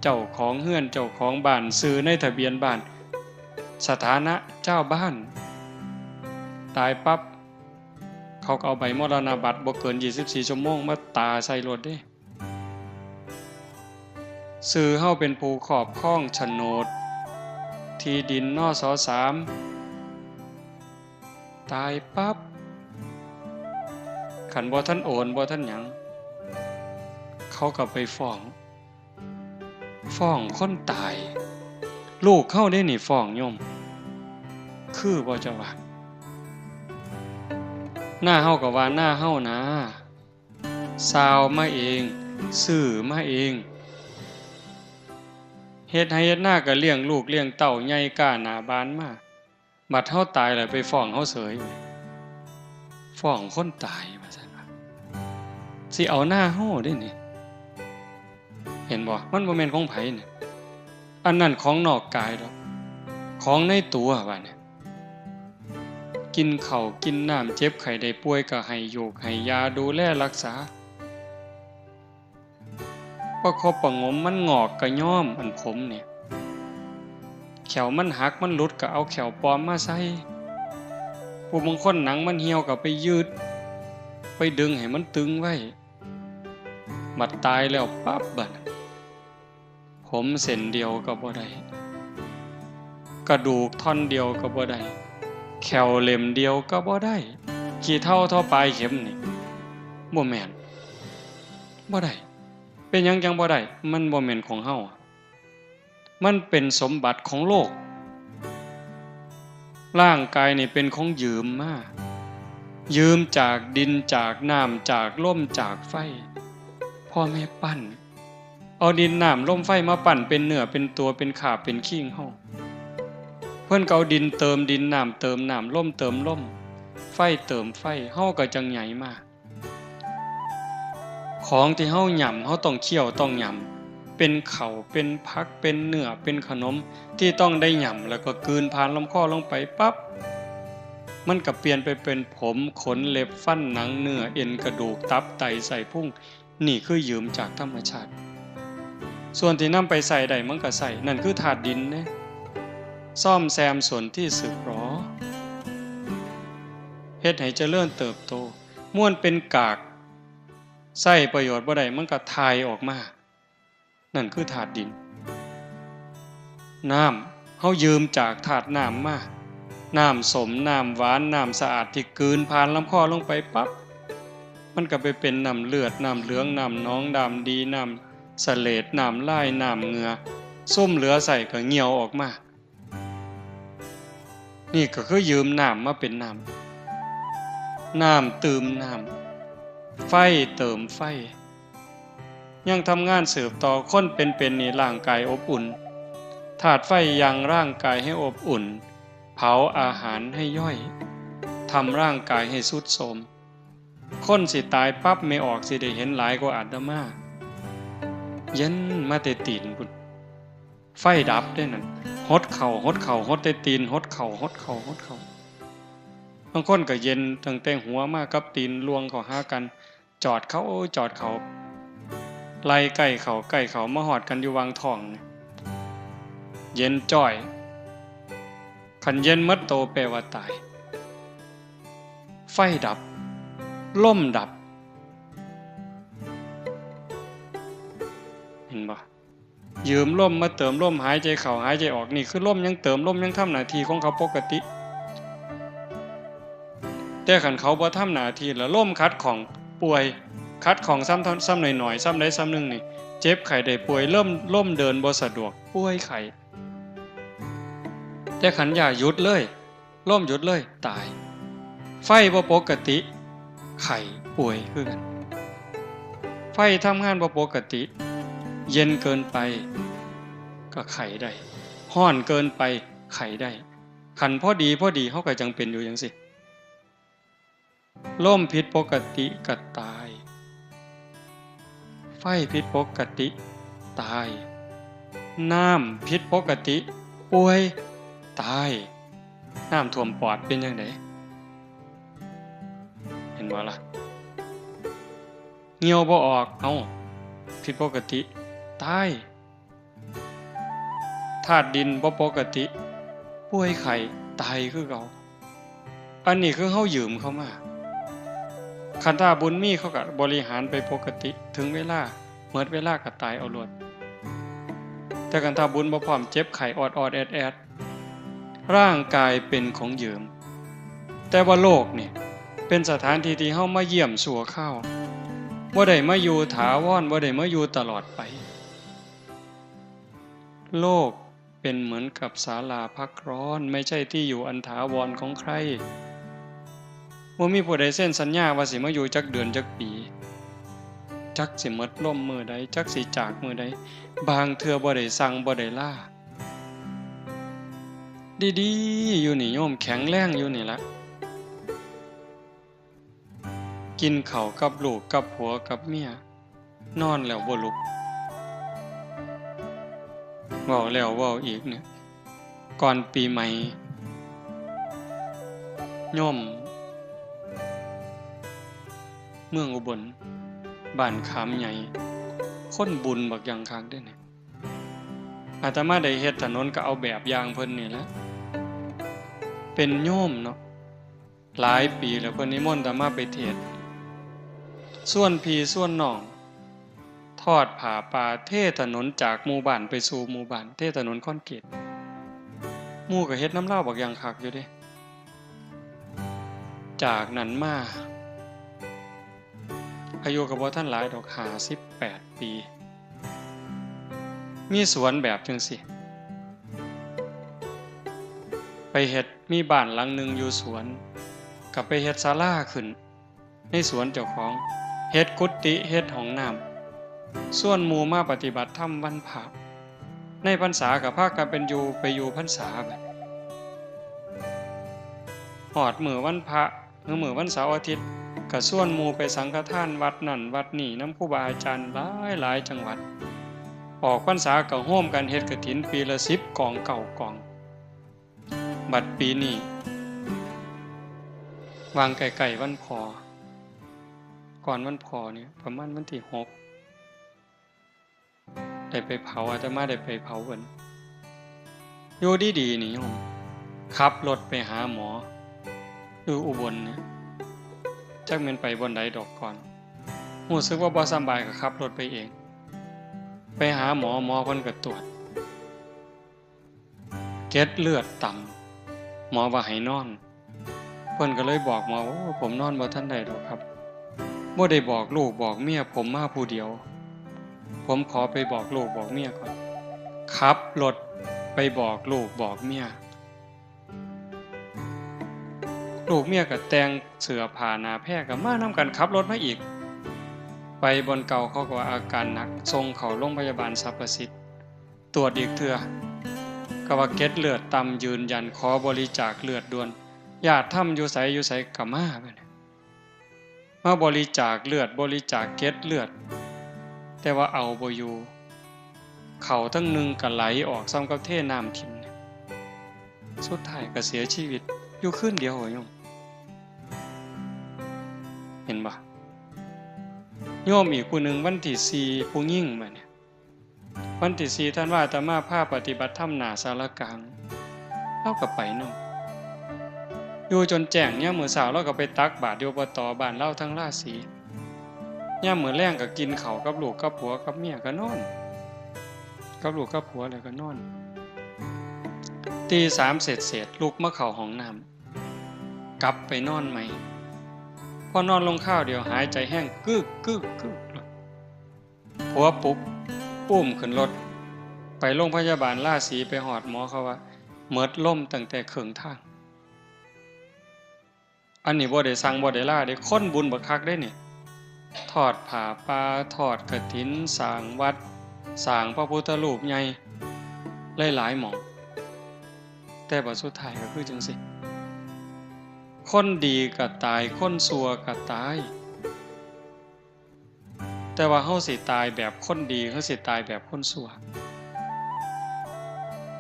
S1: เจ้าของเฮือนเจ้าของบ้านซื้อในทะเบียนบ้านสถานะเจ้าบ้านตายปั๊บเขาก็เอาใบมรณบัตรบ่เกิน24ชั่วโมงมาตาใส่รถเด้ซื้อเฮาเป็นผู้ครอบครองโฉนดที่ดินนส.3 ตายปั๊บคันบ่ทันโอนบ่ทันหยังเขาก็ไปฟ้องคนตายลูกเขาได้นี่ฟ้องโยมคือบ่จะว่าหน้าเฮาก็ว่าหน้าเฮานะซาวมาเองซื้อมาเองเฮ็ดให้เฮ็ดหน้าก็เลี้ยงลูกเลี้ยงเต้าใหญ่ก้าหน้าบานมาบัดเฮาตายแล้วไปฟ้องเฮาเสยฟ้องคนตายว่าซั่นว่าสิเอาหน้าเฮาเด้นี่เห็นบ่มันบ่แม่นของไผนี่อันนั้นของนอกกายดอกของในตัวว่าเนี่ยกินข้าวกินน้ำเจ็บไข้ได้ป่วยก็ให้อยู่ให้ยาดูแลรักษาประคบประงมมันงอกก็ย้อมอันผมเนี่ยแขวมันหักมันหลุดก็เอาแขวปลอมมาใส่ผู้บางคนหนังมันเหี่ยวก็ไปยืด ไปดึงให้มันตึงไว้บัดตายแล้วปั๊บบัดผมเส้นเดียวก็บ่ได้กระดูกท่อนเดียวก็บ่ได้แขวเล่มเดียวก็บ่ได้ขี้เท่าเท่าปลายเข็มนี่บ่แม่นบ่ได้เป็นหยังจังบ่ได้มันบ่แม่นของเฮามันเป็นสมบัติของโลกร่างกายนี่เป็นของยืมมายืมจากดินจากน้ำจากลมจากไฟพ่อแม่ปั้นเอาดินน้ำลมไฟมาปั้นเป็นเนื้อเป็นตัวเป็นขาเป็นขี้งเฮาเพิ่นก็เอาดินเติมดินน้ำเติมน้ำลมเติมลมไฟเติมไฟเฮาก็จังใหญ่มาของที่เฮาหย่ำเฮาต้องเคี่ยวต้องหย่ำเป็นข้าวเป็นผักเป็นเนื้อเป็นขนมที่ต้องได้หย่ำแล้วก็กลืนผ่านลำคอลงไปปั๊บมันก็เปลี่ยนไปเป็นผมขนเล็บฟันหนังเนื้อเอ็นกระดูกตับไตไส้พุงนี่คือยืมจากธรรมชาติส่วนที่นำไปใส่ได้มันก็ใส่นั่นคือธาตุดินนะซ่อมแซมส่วนที่สึกหรอเฮ็ดให้เจริญเติบโตม่วนเป็นกากใส่ประโยชน์บ่ได้มันก็ทายออกมานั่นคือธาตุดินน้ำเฮายืมจากธาตุน้ำมาน้ำสมน้ำหวานน้ำสะอาดที่กลืนผ่านลำคอลงไปปั๊บมันก็ไปเป็นน้ำเลือดน้ำเหลืองน้ำหนองน้ำดีน้ำเสลดน้ำลายน้ำเหงื่อส้มเหลือใส่ก็เหี่ยวออกมานี่ก็คือยืมน้ำมาเป็นน้ำเติมน้ำไฟเติมไฟยังทำงานสืบต่อคนเป็นนี่ร่างกายอบอุ่นธาตุไฟยังร่างกายให้อบอุ่นเผาอาหารให้ย่อยทำร่างกายให้ทรุดโทรมคนสิตายปั๊บไม่ออกสิได้เห็นหลายกว่าอาตมาเย็นมาแต่ตีนพุ่นไฟดับได้นั่นหดเข่าหดแต่ตีนหดเข่าบางคนก็เย็นตั้งแต่หัวมากับตีนลวงเข้าหากันจอดเขาไล่ใกล้เขามาหอดกันอยู่วางท้องเย็นจ้อยขันเย็นมัดโตแปลว่าตายไฟดับล่มดับเห็นบ่ยืมล่มมาเติมล่มหายใจเข้าหายใจออกนี่คือล่มยังเติมล่มยังทำหน้าที่ของเขาปกติแต่ขันเขาบ่ทำหน้าที่แล้วล่มคัดของป่วยคัดของซ้ำหน่อยซ้ำใดซ้ำหนึ่งนี่เจ็บไข้ได้ป่วยล่มเดินบ่สะดวกป่วยไข้แต่ขันอย่าหยุดเลยล่มหยุดเลยตายไฟบ่ปกติไข้ป่วยคือกันไฟทำงานบ่ปกติเย็นเกินไปก็ไข้ได้ร้อนเกินไปไข้ได้ขันพอดีเฮาก็จังเป็นอยู่จังซี่ลมผิดปกติก็ตายไฟผิดปกติตายน้ำผิดปกติป่วยตายน้ำท่วมปอดเป็นจังไดเห็นบ่ล่ะเหี่ยวบ่ออกเอ้าผิดปกติตายธาตุดินบ่ปกติป่วยไข้ตายคือเก่าอันนี้คือเฮายืมเข้ามาคันถ้าบุญมีเขาก็บริหารไปปกติถึงเวลาเมื่อเวลาก็ตายเอาโลดแต่คันถ้าบุญบ่พร้อมเจ็บไข้ออดแอดร่างกายเป็นของยืมแต่ว่าโลกนี่เป็นสถานที่ที่เฮามาเยี่ยมชั่วคราวบ่ได้มาอยู่ถาวรบ่ได้มาอยู่ตลอดไปโลกเป็นเหมือนกับศาลาพักร้อนไม่ใช่ที่อยู่อันถาวรของใครบ่มีผู้ใดเซ็นสัญญาว่าสิมาอยู่จักเดือนจักปีจักสิหมดลมมื้อใดจักสิจากมื้อใดบางเทื่อบ่ได้สั่งบ่ได้ลาดีๆอยู่นี่โยมแข็งแรงอยู่นี่ละกินข้าวกับลูกกับผัวกับเมียนอนแล้วบ่ลุกเว้าแล้วเว้าอีกเนี่ยก่อนปีใหม่โยมเมืองอุบลบ้านขามใหญ่คนบุญบักอย่างคักเด้อเนี่ยอาตมาได้เฮ็ดถนนก็เอาแบบอย่างเพิ่นนี่แหละเป็นโยมเนาะหลายปีแล้วเพิ่นนิมนต์อาตมาไปเทศน์ ส่วนพี่ส่วนน้องทอดผ้าป่าเทถนนจากหมู่บ้านไปสู่หมู่บ้านเทถนนคอนกรีตหมู่ก็เฮ็ดน้ำเล่าบักอย่างคักอยู่เด้จากนั้นมาอายุก็บ่ทันหลายดอก58 ปีมีสวนแบบจังซี่ไปเฮ็ดมีบ้านหลังนึงอยู่สวนก็ไปเฮ็ดศาลาขึ้นในสวนเจ้าของเฮ็ดกุฏิเฮ็ดห้องน้ำส่วนหมู่มาปฏิบัติธรรมวันพระในพรรษาก็พากันเป็นไปอยู่พรรษาบัดฮอดมื้อวันพระหรือมื้อวันเสาร์อาทิตย์ก็ส่วนหมู่ไปสังฆทานวัดนั่นวัดนี่นำครูบาอาจารย์หลายจังหวัดออกพรรษาก็ร่วมกันเฮ็ดกฐินปีละ10กอง9กองบัดปีนี้วางไกลๆวันพอก่อนวันพอเนี่ยประมาณวันที่6ได้ไปเผาอาตมาได้ไปเผาเพิ่นอยู่ดีๆนี่โยมขับรถไปหาหมออยู่อุบลเนี่ยจักแม่นไปบ่อนใดดอกก่อนรู้สึกว่าบ่สบายก็ขับรถไปเองไปหาหมอเพิ่นก็ตรวจเกล็ดเลือดต่ำหมอว่าให้นอนเพิ่นก็เลยบอกหมอว่าผมนอนบ่ทันได้ดอกครับบ่ได้บอกลูกบอกเมียผมมาผู้เดียวผมขอไปบอกลูกบอกเมียก่อนขับรถไปบอกลูกบอกเมียลูกเมียก็แต่งเสื้อผ้าหน้าแพร่ก็มานำกันขับรถมาอีกไปบนเก่าเขาก็ว่าอาการหนักส่งเข้าโรงพยาบาลสรรพสิทธิ์ตรวจอีกเทื่อก็ว่าเกล็ดเลือดต่ำยืนยันขอบริจาคเลือดด่วนญาติทำอยู่ไสก็มาบัดนี้มาบริจาคเลือดบริจาคเกล็ดเลือดแต่ว่าเอาบ่อยู่เขาทั้งนึงก็ไหลออกซ้ำกับเทน้ำทิ่มสุดท้ายก็เสียชีวิตอยู่คืนเดียวโยมเห็นบ่โยมอีกผู้หนึ่งวันที่4ผู้หญิงมาเนี่ยวันที่4ท่านว่าอาตมาพาปฏิบัติธรรมหน้าศาลากลางเราก็ไปนำอยู่จนแจ้งยามมื้อเช้าเราก็ไปตักบาตรอยู่อบตบ้านเราทั้งราศียามมื้อแลงก็กินข้าวกับลูกกับผัวกับเมียก็นอนกับลูกกับผัวแล้วก็นอนตี3เสร็จลุกมาเข้าห้องน้ำกลับไปนอนใหม่พอนอนลงข้าวเดียวหายใจแห้งกึกผัวปลุกปุ้มขึ้นรถไปโรงพยาบาลราศีไปหอดหมอเขาว่าเมิดล่มตั้งแต่ครึ่งทางอันนี้บ่ได้สั่งบ่ได้ล่าได้คนบุญบักคักได้นี่ทอดผ้าป่าทอดกฐินสร้างวัดสร้างพระพุทธรูปใหญ่หลายๆหม่องแต่บัดสุดท้ายก็คือจังซี่คนดีก็ตายคนชั่วก็ตายแต่ว่าเฮาสิตายแบบคนดีเฮาสิตายแบบคนชั่ว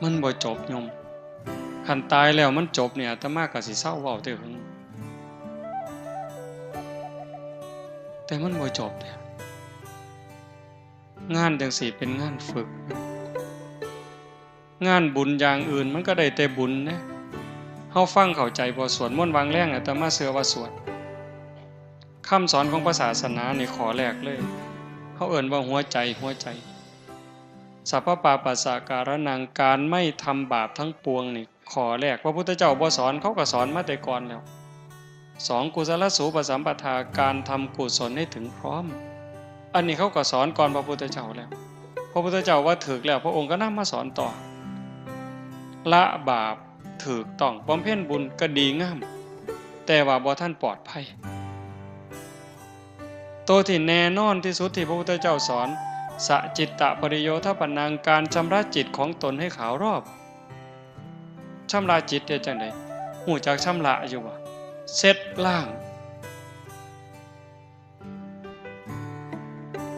S1: มันบ่จบโยมคันตายแล้วมันจบเนี่ยอาตมาก็สิเศร้าเว้าแต่หึงแต่มันบ่จบเด้งานจังซี่เป็นงานฝึกงานบุญอย่างอื่นมันก็ได้แต่บุญนะเฮาฟังเข้าใจบ่สวดมนต์วางแรงอาตมาเชื่อว่าสวดคำสอนของพระศาสนานี่ขอแรกเลยเฮาเอิ้นว่าหัวใจสัพพปาปัสสะการนังการไม่ทำบาปทั้งปวงนี่ขอแรกพระพุทธเจ้าบ่สอนเขาก็สอนมาแต่ก่อนแล้ว2กุศลสูปสัมปทาการทำกุศลให้ถึงพร้อมอันนี้เขาก็สอนก่อนพระพุทธเจ้าแล้วพระพุทธเจ้าว่าถูกแล้วพระองค์ก็นำมาสอนต่อละบาปถูกต้องบำเพ็ญบุญก็ดีงามแต่ว่าบ่ทันปลอดภัยตัวที่แน่นอนที่สุดที่พระพุทธเจ้าสอนสจิตตปริโยทปนังการชำระจิตของตนให้ขาวรอบชำระจิตได้จังได๋ฮู้จักชำระอยู่บ่เช็ดล้าง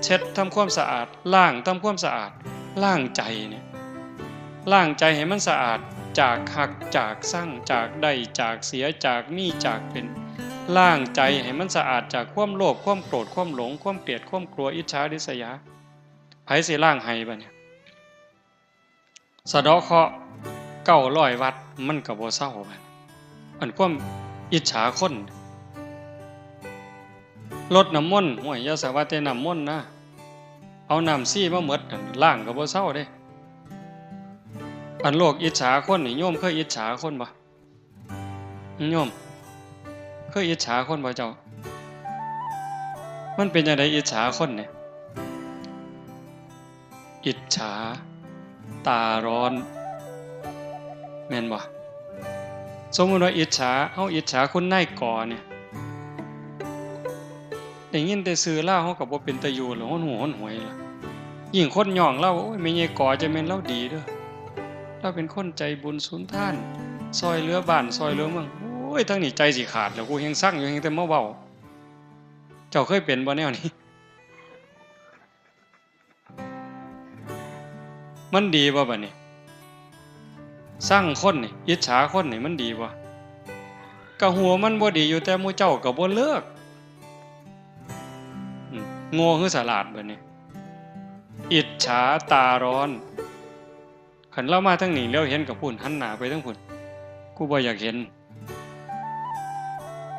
S1: เช็ดทำความสะอาดล้างทำความสะอาดล้างใจเนี่ยล้างใจให้มันสะอาดจากหักจากสั่งจากได้จากเสียจากมีจากเป็นล้างใจให้มันสะอาดจากความโลภความโกรธความหลงความเกลียดความกลัวอิจฉาริษยาไผสิล้างให้บัดเนี่ยสะเดาะเคราะห์900วัดมันก็บ่เซาบัดอันความอิจฉาคน รดน้ำมนต์ห่วยอย่าสาว่าแต่น้ำมนต์นะเอาน้ำซี่มาหมดล้างก็บ่เซาเด้อันโลกอิจฉาคนนี่โยมเคยอิจฉาคนบ่โยมเคยอิจฉาคนบ่เจ้ามันเป็นจังได๋อิจฉาคนเนี่ยอิจฉาตาร้อนแม่นบ่สมมุติว่าอิจฉาเฮาอิจฉาคนนายกเนี่ยได้ยินแต่ชื่อลาวเฮาก็บ่เป็นตาอยู่แล้วฮ้อนหูฮ้อนหวยล่ะยิ่งคนย่องเราโอ้ยแม่ใหญ่กอจะแม่นเราดีเด้อเราเป็นคนใจบุญสุนทานซอยเหลือบ้านซอยเหลือเมืองโอ้ยทั้งนี้ใจสิขาดแล้วกูยังสั่งอยู่ยังแต่มาเว้าเจ้าเคยเป็นบ่แนวนี้มันดีบ่บัดนี้สร้างคนนี่อิจฉาคนนี่มันดีบ่ก็หัวมันบ่ดีอยู่แต่หมู่เจ้าก็บ่เลิกโง่คือฉลาดบัดนี้อิจฉาตาร้อนคันเรามาทางนี้แล้วเห็นกับพุ่นหันหน้าไปทางพุ่นกูบ่อยากเห็น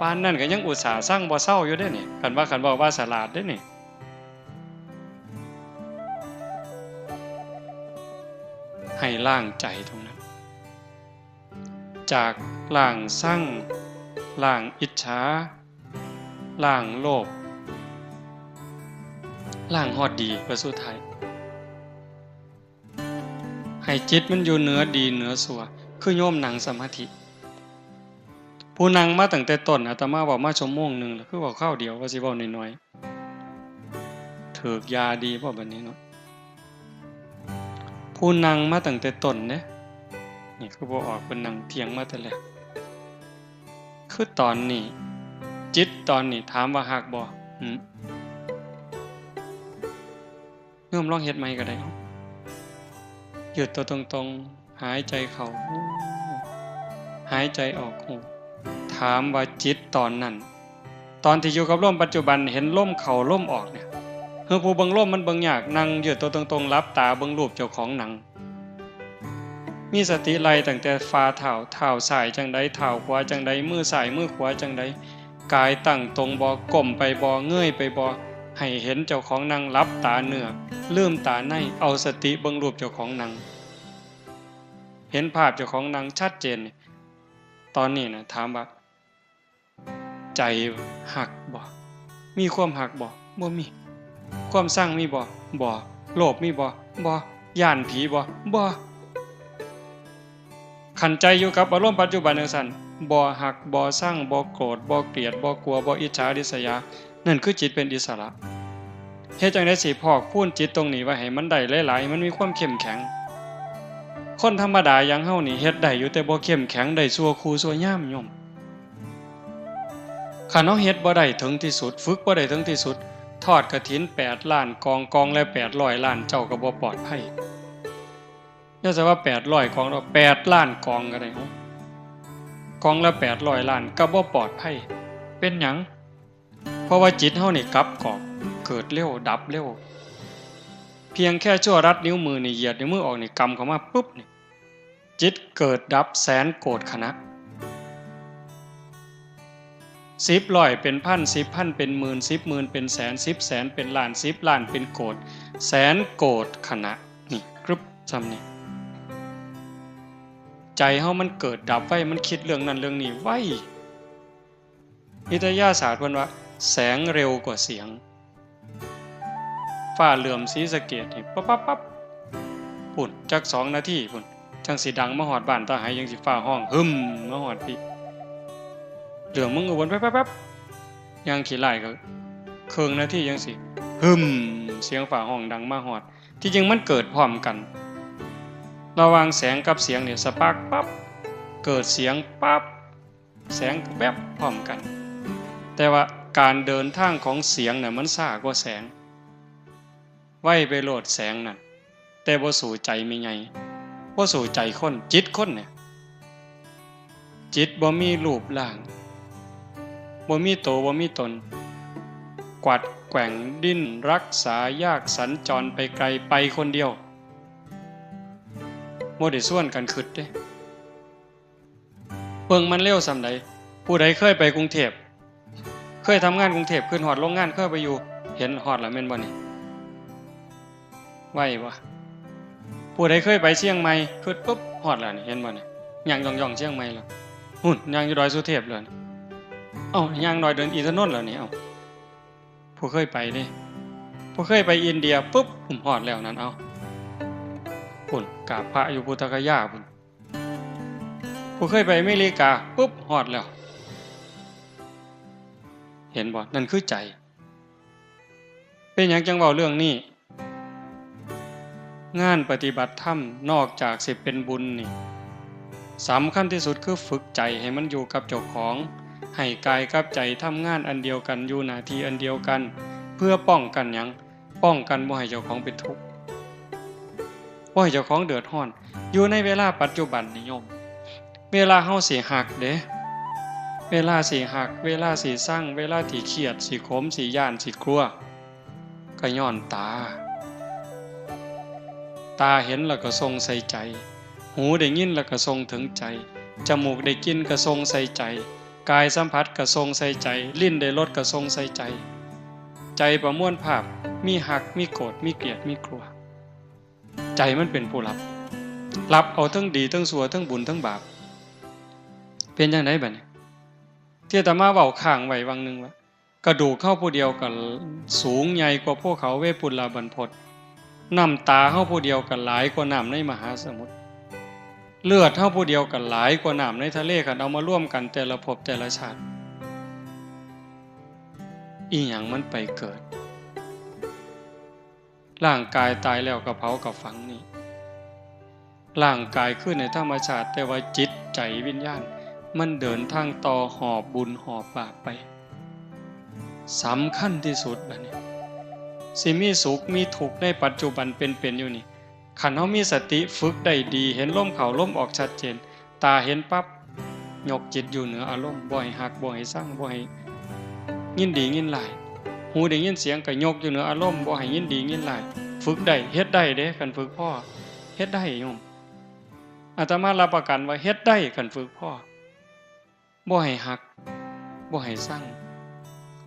S1: ปานนั้นก็ยังอุตส่าห์สร้างบ่เศร้าอยู่เด้นี่คันบอกว่าฉลาดเด้นี่ให้ล้างใจตรงนั้นจากล้างสั่งล้างอิจฉาล้างโลภล้างฮอดดีประสุดท้ายให้จิตมันอยู่เหนือดีเหนือชั่วคือโยมนั่งสมาธิผู้นั่งมาตั้งแต่ต้นอาตมาบอกมาชั่วโมงนึงแล้วคือบอกข้าวเดียวว่าสิเว้าน้อยๆถูกยาดีบ่บัดนี้เนาะผู้นั่งมาตั้งแต่ต้นเด้นี่คือบ่ออกเพิ่นนั่งเถียงมาแต่แรกคือตอนนี้จิตตอนนี้ถามว่าฮักบ่โยมลองเฮ็ดใหม่ก็ได้หยุดตัวตรงๆหายใจเข้าหายใจออกถามว่าจิตตอนนั้นตอนที่อยู่กับลมปัจจุบันเห็นลมเข้าลมออกเนี่ยคือผู้เบิ่งลมมันเบิ่งยากนั่งหยุดตัวตรงๆหลับตาเบิ่งรูปเจ้าของหนังมีสติไล่ตั้งแต่ฝ่าเท้าซ้ายจังใดเท้าขวาจังใดมือซ้ายมือขวาจังใดกายตั้งตรงบ่ก้มไปบ่เงยไปบ่ให้เห็นเจ้าของนั่งหลับตาเนื้อลืมตาในเอาสติเบิ่งรูปเจ้าของนั่งเห็นภาพเจ้าของนั่งชัดเจนตอนนี้นะถามว่าใจหักบ่มีความหักบ่บ่มีความสร้างมีบ่โลภมีบ่ย่านผีบ่ขันใจอยู่กับอารมณ์ปัจจุบันจังซั่นบ่หักบ่สร้างบ่โกรธบ่เกลียดบ่กลัวบ่อิจฉาริษยานั่นคือจิตเป็นอิสระเฮ็ดจังได๋สิพอกพูนจิตตรงนี้ไว้ให้มันได้หลายๆมันมีความเข้มแข็งคนธรรมดาอย่างเฮานี่เฮ็ดได้อยู่แต่บ่เข้มแข็งได้ชั่วครูชั่วยามโยมคันเฮาเฮ็ดบ่ได้ถึงที่สุดฝึกบ่ได้ถึงที่สุดทอดกฐิน8ล้านกองละ800ล้านเจ้าก็บ่ปลอดภัยอย่าซะว่า800กองแล้ว8ล้านกองก็ได้กองละ800ล้านก็บ่ปลอดภัยเป็นหยังเพราะว่าจิตเฮานี่กลับกอกเกิดเร็วดับเร็วเพียงแค่ชั่วรัดนิ้วมือนี่เหยียดนิ้วมือออกนี่กำเข้ามาปุ๊บนี่จิตเกิดดับแสนโกรธขณะ10ร้อยเป็นพัน10พันเป็นหมื่น10หมื่นเป็นแสน10แสนเป็นล้าน10ล้านเป็นโกรธแสนโกรธขณะนี่กรึบซ้ำนี่ใจเฮามันเกิดดับไว้มันคิดเรื่องนั้นเรื่องนี้ไว้วิทยาศาสตร์เพิ่นว่าแสงเร็วกว่าเสียงฟ้าเหลื่อมศรีสะเกษนี่ปั๊บปุ่นจัก2นาทีปุ่นจังสิดังมาฮอดบ้านตาหายจังสิฟ้าห้องหึมมาฮอดพี่เหลืองมึงก็วนแป๊บๆยังขี้ไล่ก็ครึ่งนาทีจังสิหึมเสียงฟ้าห้องดังมาฮอดที่จริงมันเกิดพร้อมกันระหว่างแสงกับเสียงเนี่ยสปาร์คปั๊บเกิดเสียงปั๊บแสงแวบพร้อมกันแต่ว่าการเดินทางของเสียงน่ะมันช้ากว่าแสงไว้ไปโลดแสงนั่นแต่บ่สู่ใจมีไงบ่สู่ใจคนจิตคนเนี่ยจิตบ่มีรูปร่างบ่มีโตบ่มีตนกวัดแกว่งดิ้นรักษายากสัญจรไปไกลไปคนเดียวบ่ได้ส่วนกันคิดเด้เบิ่งมันเร็วส่ำใดผู้ใดเคยไปกรุงเทพ เคยทำงานกรุงเทพขึ้นฮอดโรงงานเคยไปอยู่เห็นฮอดแล้วแม่นบ่นี่ไว้บ่ผู้ใดเคยไปเชียงใหม่ขึ้นปุ๊บฮอดแล้วนี่เห็นบ่นี่ย่างย่องๆเชียงใหม่แล้วหุ่นย่างอยู่ดอยสุเทพเลยเอ้าย่างดอยเดินอินทนนท์แล้วนี่เอ้าผู้เคยไปเด้ผู้เคยไปอินเดียปุ๊บผมฮอดแล้วนั่นเอ้าพุ่นกราบพระอยู่พุทธคยาพุ่นผู้เคยไปอเมริกาปุ๊บฮอดแล้วเห็นบ่นั่นคือใจเป็นหยังจังเว้าเรื่องนี้งานปฏิบัติธรรมนอกจากสิเป็นบุญนี่สำคัญที่สุดคือฝึกใจให้มันอยู่กับเจ้าของให้กายกับใจทำงานอันเดียวกันอยู่หน้าที่อันเดียวกันเพื่อป้องกันหยังป้องกันบ่ให้เจ้าของเป็นทุกข์บ่ให้เจ้าของเดือดร้อนอยู่ในเวลาปัจจุบันนิยมเวลาเฮาสิหักเด้เวลาสิหักเวลาสิสั่งเวลาที่เครียดสิขมสิย่านสิกลัวก็ย้อนตาเห็นแล้วก็ทรงใส่ใจหูได้ยินแล้วก็ทรงถึงใจจมูกได้กินก็ทรงใส่ใจกายสัมผัสก็ทรงใส่ใจลิ้นได้รสก็ทรงใส่ใจใจประมวลภาพมีหักมีโกรธมีเกลียดมีกลัวใจมันเป็นผู้รับเอาทั้งดีทั้งชั่วทั้งบุญทั้งบาปเป็นจังได๋บัดนี้ที่อาตมาเว้าข้างไว้วังนึงว่ากระดูกเฮาผู้เดียวก็สูงใหญ่กว่าภูเขาเวปุลลาบรรพตน้ำตาเฮาผู้เดียวก็หลายกว่าน้ำในมหาสมุทรเลือดเฮาผู้เดียวก็หลายกว่าน้ำในทะเลคันเอามาร่วมกันแต่ละภพแต่ละชาติอีหยังมันไปเกิดร่างกายตายแล้วก็เผากับฝังนี่ร่างกายขึ้นในธรรมชาติแต่ว่าจิตใจวิญญาณมันเดินทางต่อหอบบุญหอบบาปไปสำคัญที่สุดบัดนี้สิมีสุขมีทุกข์ในปัจจุบันเป็นอยู่นี่คันเฮามีสติฝึกได้ดีเห็นลมเข้าลมออกชัดเจนตาเห็นปั๊บยกจิตอยู่เหนืออารมณ์บ่ให้หักบ่ให้สั่งบ่ให้ยินดียินร้ายหูได้ยินเสียงก็ยกอยู่เหนืออารมณ์บ่ให้ยินดียินร้ายฝึกได้เฮ็ดได้เด้คันฝึกพ่อเฮ็ดได้โยมอาตมารับประกันว่าเฮ็ดได้คันฝึกพ่อบ่ให้หักบ่ให้สั่ง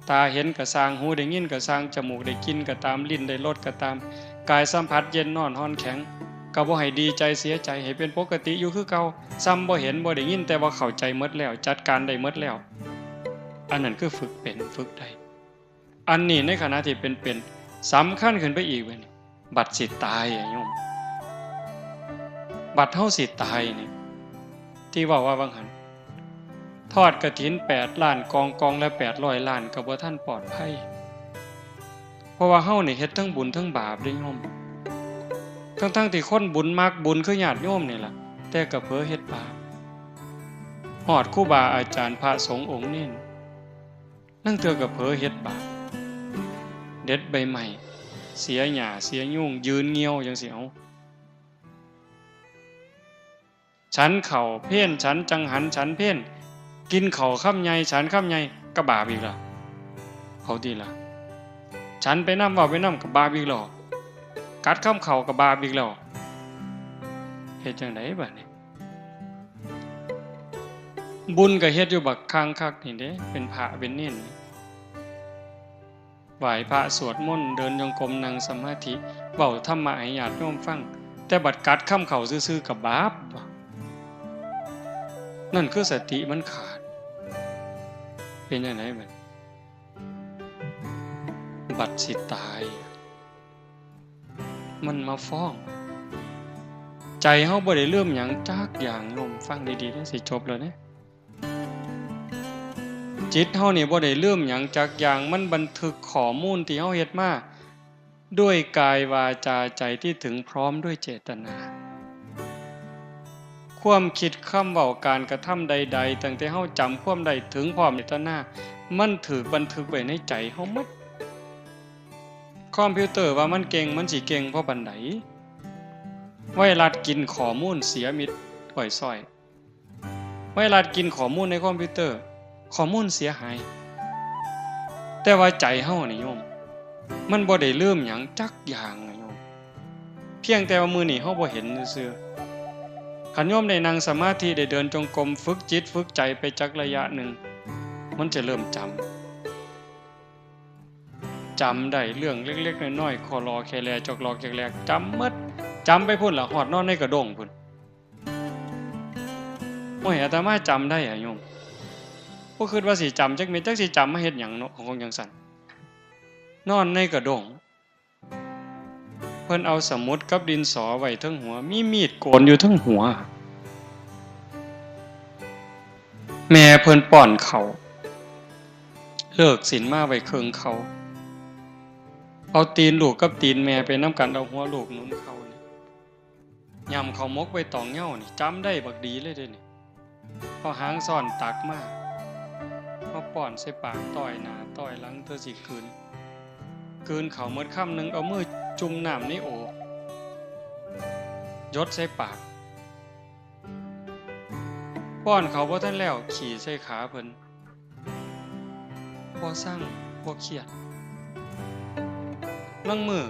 S1: ตาเห็นก็สร้างหูได้ยินก็สร้างจมูกได้กินก็ตามลิ้นได้รสก็ตามกายสัมผัสเย็นร้อนร้อนแข็งก็บ่ให้ดีใจเสียใจให้เป็นปกติอยู่คือเก่าซ้ำบ่เห็นบ่ได้ยินแต่ว่าเข้าใจหมดแล้วจัดการได้หมดแล้วอันนั้นคือฝึกเป็นฝึกได้อันนี้ในขณะที่เป็นสำคัญขึ้นไปอีกเว้ยบัดสิตายโยมบัดเฮาสิตายนี่ที่ว่าบางหันทอดกฐิน8ล้านกองละ800ล้านก็บ่ทันปลอดภัยเพราะว่าเฮานี่เฮ็ดทั้งบุญทั้งบาปเด้โยมทั้งที่คนบุญมักบุญคือญาติโยมนี่ล่ะแต่ก็เผลอเฮ็ดบาปฮอดครูบาอาจารย์พระสงฆ์องค์นี้นั่งเทื่อก็เผลอเฮ็ดบาปเด็ดใบใหม่เสียหญ้าเสียยุ่งยืนเงี่ยวจังซี่เอาฉันข้าวเพี้ยนฉันจังหันฉันเพี้ยนกินข้าวค่ำใหญ่ฉันค่ำใหญ่ก็บาปอีกล่ะเขาดีล่ะฉันไปนำว่าไปนำก็บาปอีกแล้วกัดข้ามเข่าก็บาปอีกแล้วเฮ็ดจังได๋บัดนี้บุญก็เฮ็ดอยู่บักคังคักนี่เด้เป็นพระเป็นเน้นไหว้พระสวดมนต์เดินจงกรมนั่งสมาธิเว้าธรรมะให้ญาติโยมฟังแต่บัดกัดข้ามเข่าซื่อๆก็บาปนั่นคือสติมันขาดเป็นจังได๋บัดสิตายมันมาฟ้องใจเฮาบ่ได้เริ่มหยังจักอย่างโยมฟังดีๆเด้อสิจบแล้วเด้จิตเฮานี่บ่ได้เริ่มหยังจักอย่างมันบันทึกข้อมูลที่เฮาเฮ็ดมาด้วยกายวาจาใจที่ถึงพร้อมด้วยเจตนาความคิดคำเว้าการกระทำใดๆตั้งแต่เฮาจำความใดถึงพร้อมเจตนามันถูกบันทึกไว้ในใจเฮาหมดคอมพิวเตอร์ว่ามันเก่งมันสิเก่งเพราะบันไดไวรัสกินข้อมูลเสียมิดปล่อยซ้อยไวรัสกินข้อมูลในคอมพิวเตอร์ข้อมูลเสียหายแต่ว่าใจเฮานี่โยมมันบ่ได้ลืมหยังจักอย่างโยมเพียงแต่ว่ามื้อนี้เฮาบ่เห็นซื่อๆคันโยมได้นั่งสมาธิได้เดินจงกรมฝึกจิตฝึกใจไปจักระยะหนึ่งมันจะเริ่มจำ จำได้เรื่องเล็กๆน้อยๆคอรอแคแลจอกหลอกแจกแหลกจำหมดจำไปพุ่นล่ะฮอดนอนในกระด้งพุ่นโอ้ยอาตมาจำได้อะโยมบ่คิดว่าสิจำจักเม็ดจักสิจำมาเฮ็ดหยังเนาะของจังซั่นนอนในกระด้งเพิ่นเอาสมุดกับดินสอไว้เทิงหัวมีมีดโกนอยู่เทิงหัวแม่เพิ่นป้อนข้าวเลิกศีลมาไว้ครึ่งเขาเอาตีนลูกกับตีนแม่ไปนำกันเอาหัวลูกหนุนเขานี่ยำข้าวมกไว้ตองเหย้านี่จำได้บักดีเลยเด้นี่พอหางซ่อนตักมามาป้อนใส่ปากต้อยหน้าต้อยหลังเธอสิกลืนข้าวหมดคำนึงเอามือจุ่มน้ำในโอ่ยดใส่ปากป้อนเขาบ่ทันแล้วขี่ใส่ขาเพิ่นบ่สั่งบ่เครียดลางมื้อ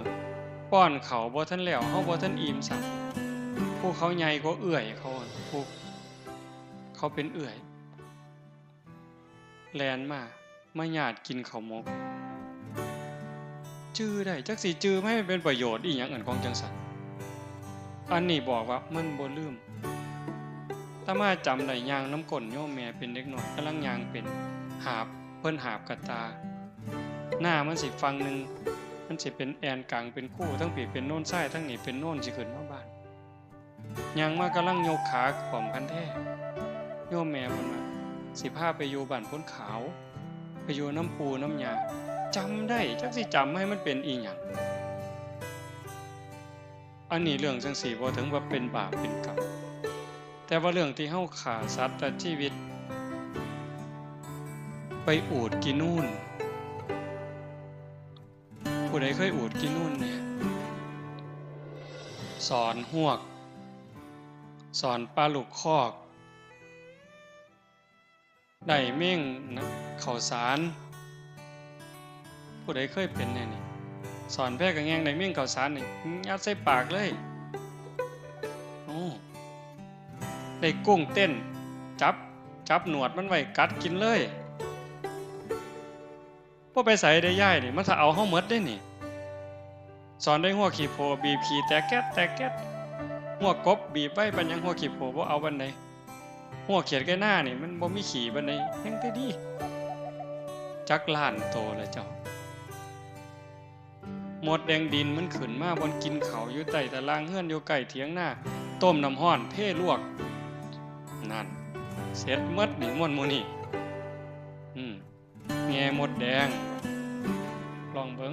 S1: ป้อนเขาบ่ทันแล้วเฮาบ่ทันอิ่มซ้ํผู้เขาใหญ่กว่าเอื้อยเขาผู้เขาเป็นเอื้อยแล่นมาญาติกินข้าวหมกจื้อได้จักสิจื้อให้มันเป็นประโยชน์อีหยังอันของจังซั่นอันนี้บอกว่ามันบ่ลืมถ้ามาจำได้ย่างน้ำก้นโยมแม่เป็นเด็กน้อยกำลังย่างเป็นหาบเพิ่นหาบกระตาหน้ามันสิฟังนึงมันสิเป็นแอนกลางเป็นคู่ทั้งปีเป็นโน่นซ้ายทั้งนี้เป็นโน่นสิขึ้นมาบ้านย่างมากำลังยกขาขอมกันแท้โยมแม่เพิ่นว่าสิพาไปอยู่บ้านพ้นขาวไปอยู่น้ำปูน้ำยาจำได้จักสิจำให้มันเป็นอีหยังอันนี้เรื่องจังสี่บ่ถึงว่าเป็นบาปเป็นกรรมแต่ว่าเรื่องที่เฮาฆ่าสัตว์ตัดชีวิตไปอูฐกินนู่นผู้ใดเคยอูฐกินนู่นเนี่ยสอนหวกสอนปลาลูกคอกได้เม่งนะข้าวสารผู้ใดเคยเป็นแน่นี่สอนแพร่กระแงงได้เม่งข้าวสารนี่ยัดใส่ปากเลยโอ้ได้กุ้งเต้นจับหนวดมันไว้กัดกินเลยบ่ไปใส่ได้ย่ายนี่มันถ้าเอาเฮาหมดได้นี่สอนได้หัวขี้โพบีบขี้แตกแก๊ดหัวกบบีบไว้ปัญญังหัวขี้โพบ่เอาบันไดหัวเขียดไก่หน้านี่มันบ่มีขี้บันไดแฮงแต่ดีจักล้านโตแล้วเจ้าหมดแดงดินมันขึ้นมาบนกินเขาอยู่ใต้ตารางเฮือนอยู่ใกล้เถียงหน้าต้มน้ำร้อนเพ่ลวกนั่นเสร็จหมดนี่ม่วนหมู่นี่แง่หมดแดงลองเบิ่ง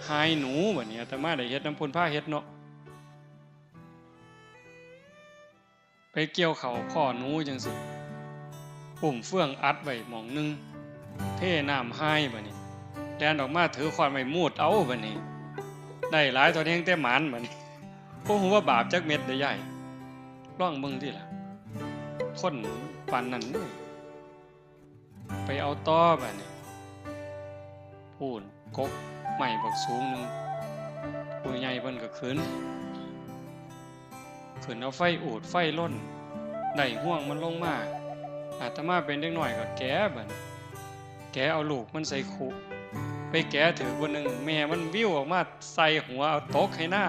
S1: หายหนูบัดนี้อาตมาได้เฮ็ดน้ำพุ่นผ้าเฮ็ดเนาะไปเกี่ยวเขาพ่อหนูจังสิปุ่มเฟื่องอัดไว้หม่องนึงเทน้ำหายบัดนี้แล่นออกมาถือขวานไม้มูดเอาบัดนี้ได้หลายตัวแฮงแต่หมานบัดนี้บ่ฮู้ว่าบาปจักเม็ดได้ใหญ่ลองเบิ่งติล่ะคนปานนั้นไปเอาต้อบัดนี้พูนกกใหม่บักสูงนึงผู้ใหญ่เพิ่นก็ขึ้นเอาไฟอูดไฟล่นได้ห่วงมันลงมาอาตมาเป็นเด็กน้อยก็แกะบัดแกะเอาลูกมันใส่คุไปแกะถือคนนึงแม่มันวิวออกมาใส่หัวเอาตกให้หน้า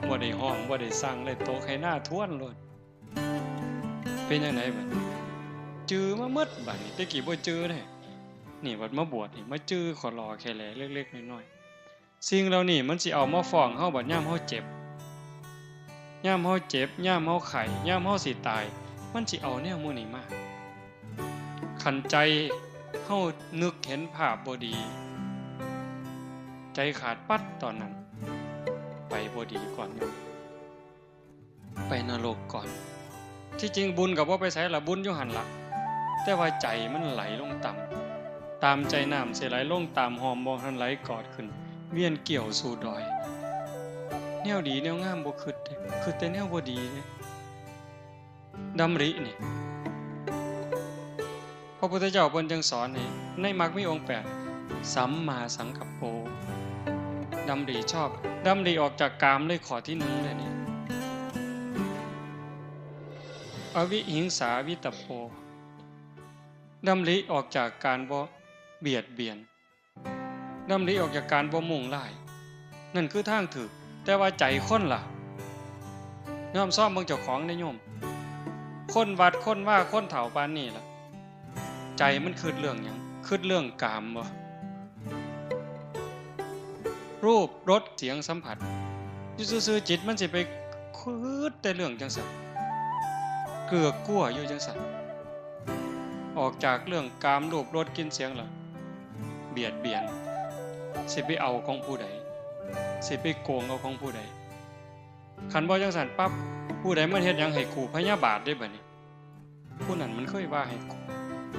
S1: บ่ได้ห้องบ่ได้สั่งเลยตกให้หน้าท้วนโลดเป็นจังไดบัดจื้อมาหมดบัดนี้ตะกี้บ่จื้อเด้นี่วัดมาบวชนี่มาจื้อขอรอแค่แลเล็กๆน้อยๆสิ่งเหล่านี้มันสิเอามาฟ้องเฮาบัดยามเฮาเจ็บยามเฮาเจ็บยามเฮาไข้ยามเฮาสิตายมันสิเอาแนวหมู่นี้มาคันใจเฮานึกเห็นภาพบ่ดีใจขาดปัดตอนนั้นไปบ่ดีก่อนไปนรกก่อนที่จริงบุญก็บ่ไปไสล่ะบุญอยู่หั่นล่ะแต่ว่าใจมันไหลลงต่ำตามใจน้ำสิไหลลงตามหอมบ่ทันไหลกอดขึ้นเวียนเกี่ยวสู่ดอยแนวดีแนวงามบ่คิดแต่แนวบ่ดีเด้ดำรินี่พระพุทธเจ้าเพิ่นจึงสอนให้ในมรรคมีองค์8สัมมาสังกัปโปดำริชอบดำริออกจากกามเลยข้อที่1เลยนี่อวิหิงสาวิตโปดำริออกจากการบ่ เบียดเบียนนำหลีออกจากการบ่มุ่งร้ายนั่นคือทางถูกแต่ว่าใจคนล่ะยอมซ่อมเบิ่งเจ้าของได้โยมคนวัดคนว่าคนเฒ่าปานนี้ล่ะใจมันคิดเรื่องหยังคิดเรื่องกามบ่รูปรสเสียงสัมผัสอยู่ซื่อๆจิตมันสิไปคิดแต่เรื่องจังซั่นเกือกกลัวอยู่จังซั่นออกจากเรื่องกามรูปรสกลิ่นเสียงล่ะเบียดเบียนสิไปเอาของผู้ใดสิไปโกงเอาของผู้ใดคันบ่จังซั่นปั๊บผู้ใดมันเฮ็ดหยังให้กูพยาบาทได้บัดนี้ผู้นั้นมันเคยว่าให้กู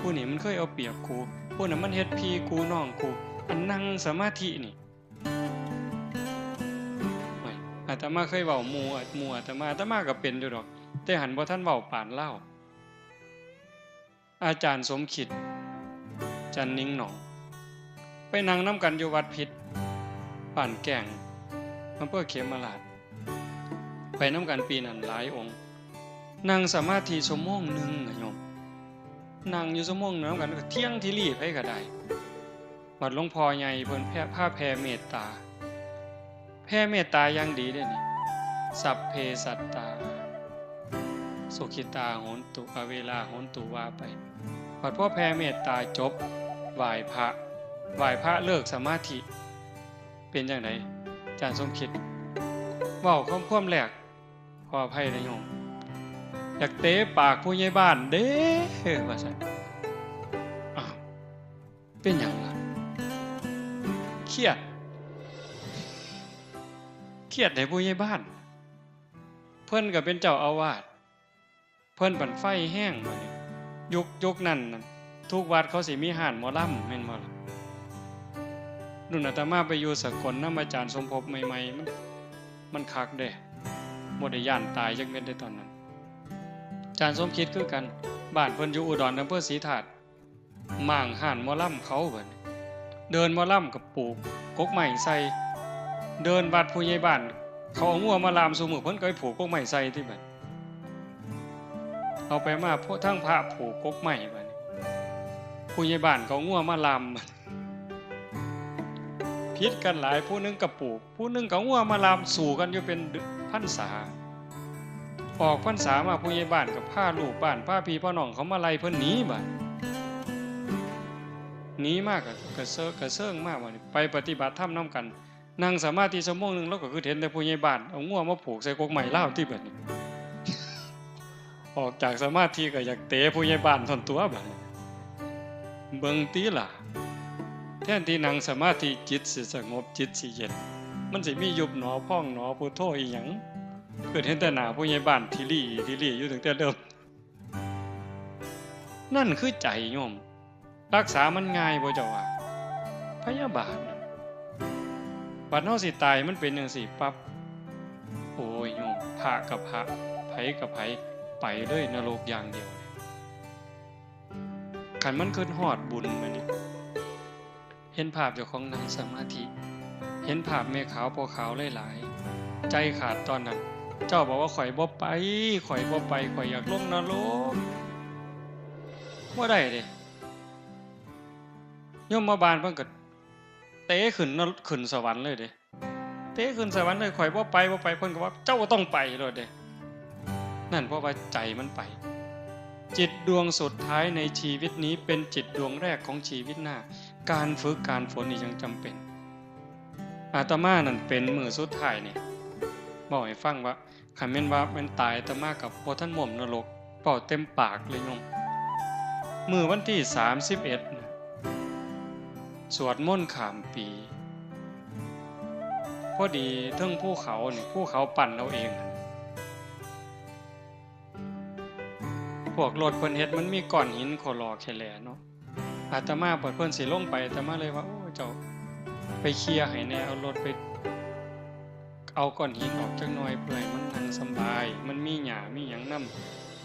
S1: ผู้นี้มันเคยเอาเปรียบกูผู้นั้นมันเฮ็ดพี่กูน้องกูอันนั่งสมาธินี่อาตมาเคยเว้าหมู่อาตมาก็เป็นอยู่ดอกแต่หันบ่ทันเว้าปานเล่าอาจารย์สมคิดจันนิ่งหนองไปนั่งนำกันอยู่วัดพิษป่านแก่งอำเภอเขมราชไปนำกันปีนั้นหลายองค์นั่งสมาธิชั่วโมงนึงอะโยมนั่งอยู่ชั่วโมงนึงนำกันก็เที่ยงที่รีไผก็ได้วัดหลวงพ่อใหญ่เพิ่นแผ่เมตตาแผ่เมตตาอย่างดีเด้นี่สัพเพสัตตาสุขิตาโหนตุอเวลาโหนตุว่าไปพอแผ่เมตตาจบไหว้พระเลิกสมาธิเป็นจังได๋อาจารย์สมคิดเว้าความแรกขออภัยนะโยมอยากเตะปากผู้ใหญ่บ้านเด้ว่าซั่นอ้าวเป็นหยังล่ะเครียดให้ผู้ใหญ่บ้านเพิ่นก็เป็นเจ้าอาวาสเพิ่นปั่นไฟแห้งบัดนี้ยุคนั้นทุกวัดเขาสิมีห้านหมอลำแม่นบ่ล่ะรุ่นอาตมาไปอยู่สกลนำอาจารย์สมภพใหม่ๆมันคักเด้บ่ได้ย่านตายจักเม็ดได้ตอนนั้นอาจารย์สมคิดคือกันบ้านเพิ่นอยู่อุดรอำเภอศรีธาตุม่างห้านหมอลำเขาเพิ่นเดินหมอลำกับปลูกกกไม้ใส่เดินวัดผู้ใหญ่บ้านเขาเอางัวมาลามซุมื้อเพิ่นก็ไปผูกกกไม้ใส่ที่บัดเอาไปมาพวกทั้งพระผูกกกไม้บัดนี้ผู้ใหญ่บ้านเขางัวมาลามผิดกันหลายผู้นึงก็ปลูกผู้นึงก็งัวมาลามสู่กันอยู่เป็นพรรษาออกพรรษามาผู้ใหญ่บ้านกับพาลูกบ้านพาพี่พ่อน้องเขามาไล่เพิ่นหนีบัดหนีมากก็เซิงมากบัดนี้ไปปฏิบัติธรรมนำกันนั่งสมาธิชั่วโมงนึงแล้วก็คือเห็นแต่ผู้ใหญ่บ้านเอางัวมาผูกใส่กกไม้ลาวที่บัดนี้ออกจากสมาธิก็อยากเตะผู้ใหญ่บ้านทนตัวบัดนี้เบิ่งติล่ะแทนที่นั่งสมาธิจิตสิสงบจิตสิเย็นมันสิมียุบหนอพองหนอพุทโธอีหยังเกิดเห็นแต่หน้าผู้ใหญ่บ้านที่ลี่อยู่ตั้งแต่เดิมนั่นคือใจโยมรักษามันง่ายบ่เจ้าว่าพยาบาทบัดเฮาสิตายมันเป็นจังซี่ปั๊บโอ้ยโยมพระกับพระไผกับไผไปเลยนรกอย่างเดียวเลยคันมันขึ้นฮอดบุญมานี่เห็นภาพเจ้าของนั่งสมาธิเห็นภาพแม่ขาวพ่อขาวหลายๆใจขาดตอนนั้นเจ้าบอกว่าข่อยบ่ไปข่อยอยากลงนรกบ่ได้เด้โยมมาบานเพิ่นก็เตะขึ้นสวรรค์เลยเด้เตะขึ้นสวรรค์เลยข่อยบ่ไปเพิ่นก็ว่าเจ้าต้องไปเลยเด้นั่นเพราะว่าใจมันไปจิตดวงสุดท้ายในชีวิตนี้เป็นจิตดวงแรกของชีวิตหน้าการฝึกการฝนนี่ยังจำเป็นอาตมานั่นเป็นมื้อสุดท้ายนี่บอกให้ฟังว่าคันแม่นว่ามันตายอาตมากับบ่ทันหม่มนรกเป่าเต็มปากเลยโยมมื้อวันที่31นะสวดมนต์ข้ามปีพอดีเทิงภูเขานี่ภูเขาปั่นเอาเองพวกรถเพิ่นเฮ็ดมันมีก้อนหินขอรอแค่แลเนาะอาตมาเพิ่นสิลงไปอาตมาเลยว่าโอ้เจ้าไปเคลียร์ให้แน่เอารถไปเอาก้อนหินออกจักหน่อยเพื่อให้มันนั่งสบายมันมีหญ้ามีหยังน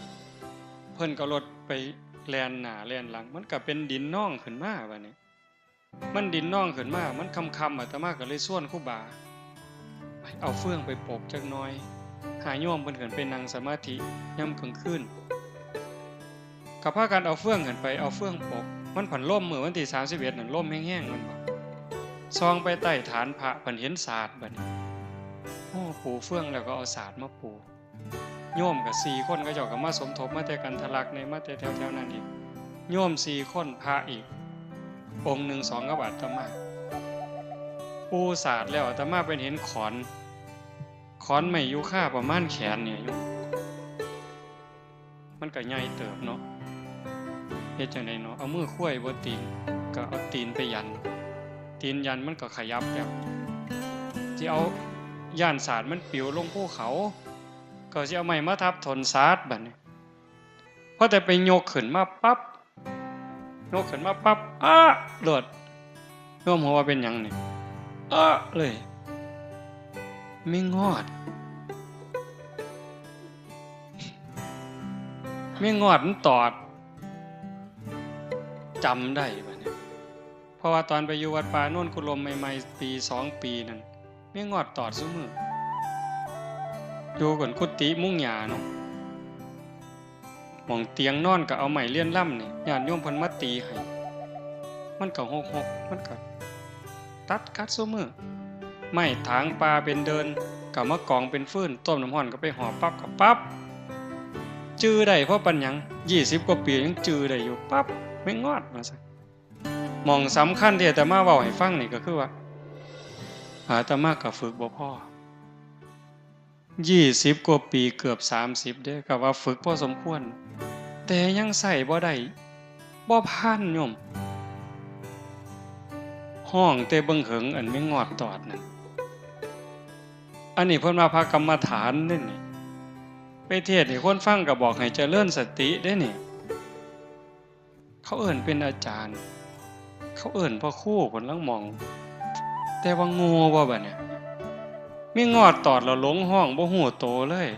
S1: ำเพิ่นก็รถไปแล่นหน้าแล่นหลังมันก็เป็นดินน่องขึ้นมาบัดนี้มันดินน่องขึ้นมามันค่ำๆอาตมาก็เลยชวนครูบาเอาเฟืองไปปกจักหน่อยหาโยมเพิ่นขึ้นไปนั่งสมาธิยามกลางคืนก็พากันเอาเฟืองขึ้นไปเอาเฟืองปก มันผันล่มมื้อวันที่31นั่นล่มแห้งๆมันบ่ซองไปใต้ฐานพระเพิ่นเห็นศาสตร์บัดนี้โอ้ปูเฟื่องแล้วก็เอาศาสตร์มาปูโยมก็4คนก็เจ้าก็มาสมทบมาแต่กันทะลักในมาแต่แถวๆนั้นอีกโยม4คนพระอีกองค์หนึ่ง2กับอาตมาปูศาสตร์แล้วอาตมาเป็นเห็นขอนไม้ยูคาประมาณแขนเนี่ยโยมมันก็ใหญ่เติบเนาะเฮ็ดจังได๋เนาะเอามือคุ้ยบ่ตีนก็เอาตีนไปยันตีนยันมันก็ขยับแล้วสิเอาย่านศาสตร์มันปลิวลงภูเขาก็สิเอาไม้มาทับถนศาสตร์บัดนี้พอแต่ไปยกขึ้นมาปั๊บเลิศโยมหัวว่าเป็นหยังนี่เลยไม่งอดมันตอดจำได้บัดนี้เพราะว่าตอนไปอยู่วัดป่าโน่นกุลมใหม่ๆปี2ปีนั่นไม่งอดตอดซุมื้ออยู่กันกุฏิมุ้งหญ้าเนาะหม่องเตียงนอนก็เอาไม้เลี่ยนล่ำนี่ญาติโยมเพิ่นมาตีให้มันก็หกมันก็ตัดกัดซุมื้อไม้ถางปลาเป็นเดินก็มากองเป็นฟืนต้มน้ำร้อนก็ไปห่อปั๊บก็ปั๊บจื้อได้เพราะปัญญัง20กว่าปียังจื้อได้อยู่ปั๊บไม่งอดว่าซั่นหม่องสำคัญที่อาตมาเว้าให้ฟังนี่ก็คือว่าอาตมาก็ฝึกบ่พอ20กว่าปีเกือบ30เด้ก็ว่าฝึกพอสมควรแต่ยังใส่บ่ได้บ่ผ่านโยมห้องแต่เบิ่งเหิงอันไม่งอดตอดนั่นอันนี้เพิ่นมาพากรรมฐานเด้นี่ไปเทศน์ให้คนฟังก็บอกให้เจริญสติเด้นี่เขาเอิ้นเป็นอาจารย์เขาเอิ้นพ่อครูเพิ่นลังมองแต่ว่าโง่บ่บัดเนี่ยมีงอดตอดแล้วหลงห้องบ่ฮู้โตเลย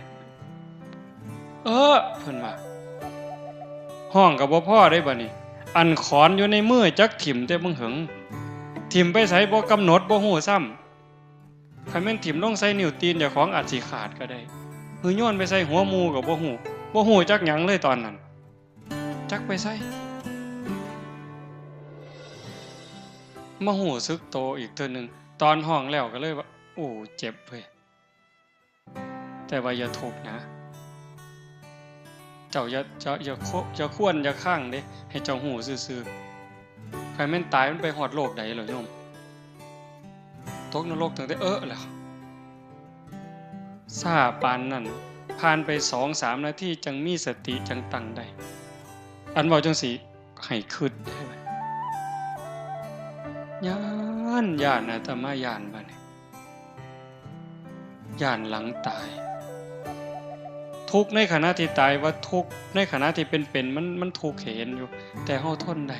S1: เพิ่นว่าห้องก็บ่พอได้บัดนี้อันขอนอยู่ในมือจักถิ่มแต่มึงหึงถิ่มไปไสบ่กำหนดบ่ฮู้ซ้ำคันแม่นถิ่มลงใส่นิ้วตีนเจ้าของอาจสิขาดก็ได้หือโยนไปใส่หัวหมู่ก็บ่ฮู้จักหยังเลยตอนนั้นจักไปใส่มาฮู้สึกโตอีกเทื่อนึงตอนห้องแล้วก็เลยว่าโอ้เจ็บเว้ยแต่ว่าอย่าทุกข์นะเจ้าอย่าควรอย่าข้างเด้ให้เจ้าหูซื่อๆใครแม่นตายมันไปฮอดโลกใดเหรอโยมตกนรกตั้งแต่แล้วซาปานนั้นผ่านไป 2-3 นาทีจังมีสติจังตั้งได้อันเว้าจังสิให้คิดได้บัดย้านอาตมาย้านบัดนี้ย้านหลังตายทุกข์ในขณะที่ตายว่าทุกข์ในขณะที่เป็นมันทุกข์เห็นอยู่แต่เฮาทนได้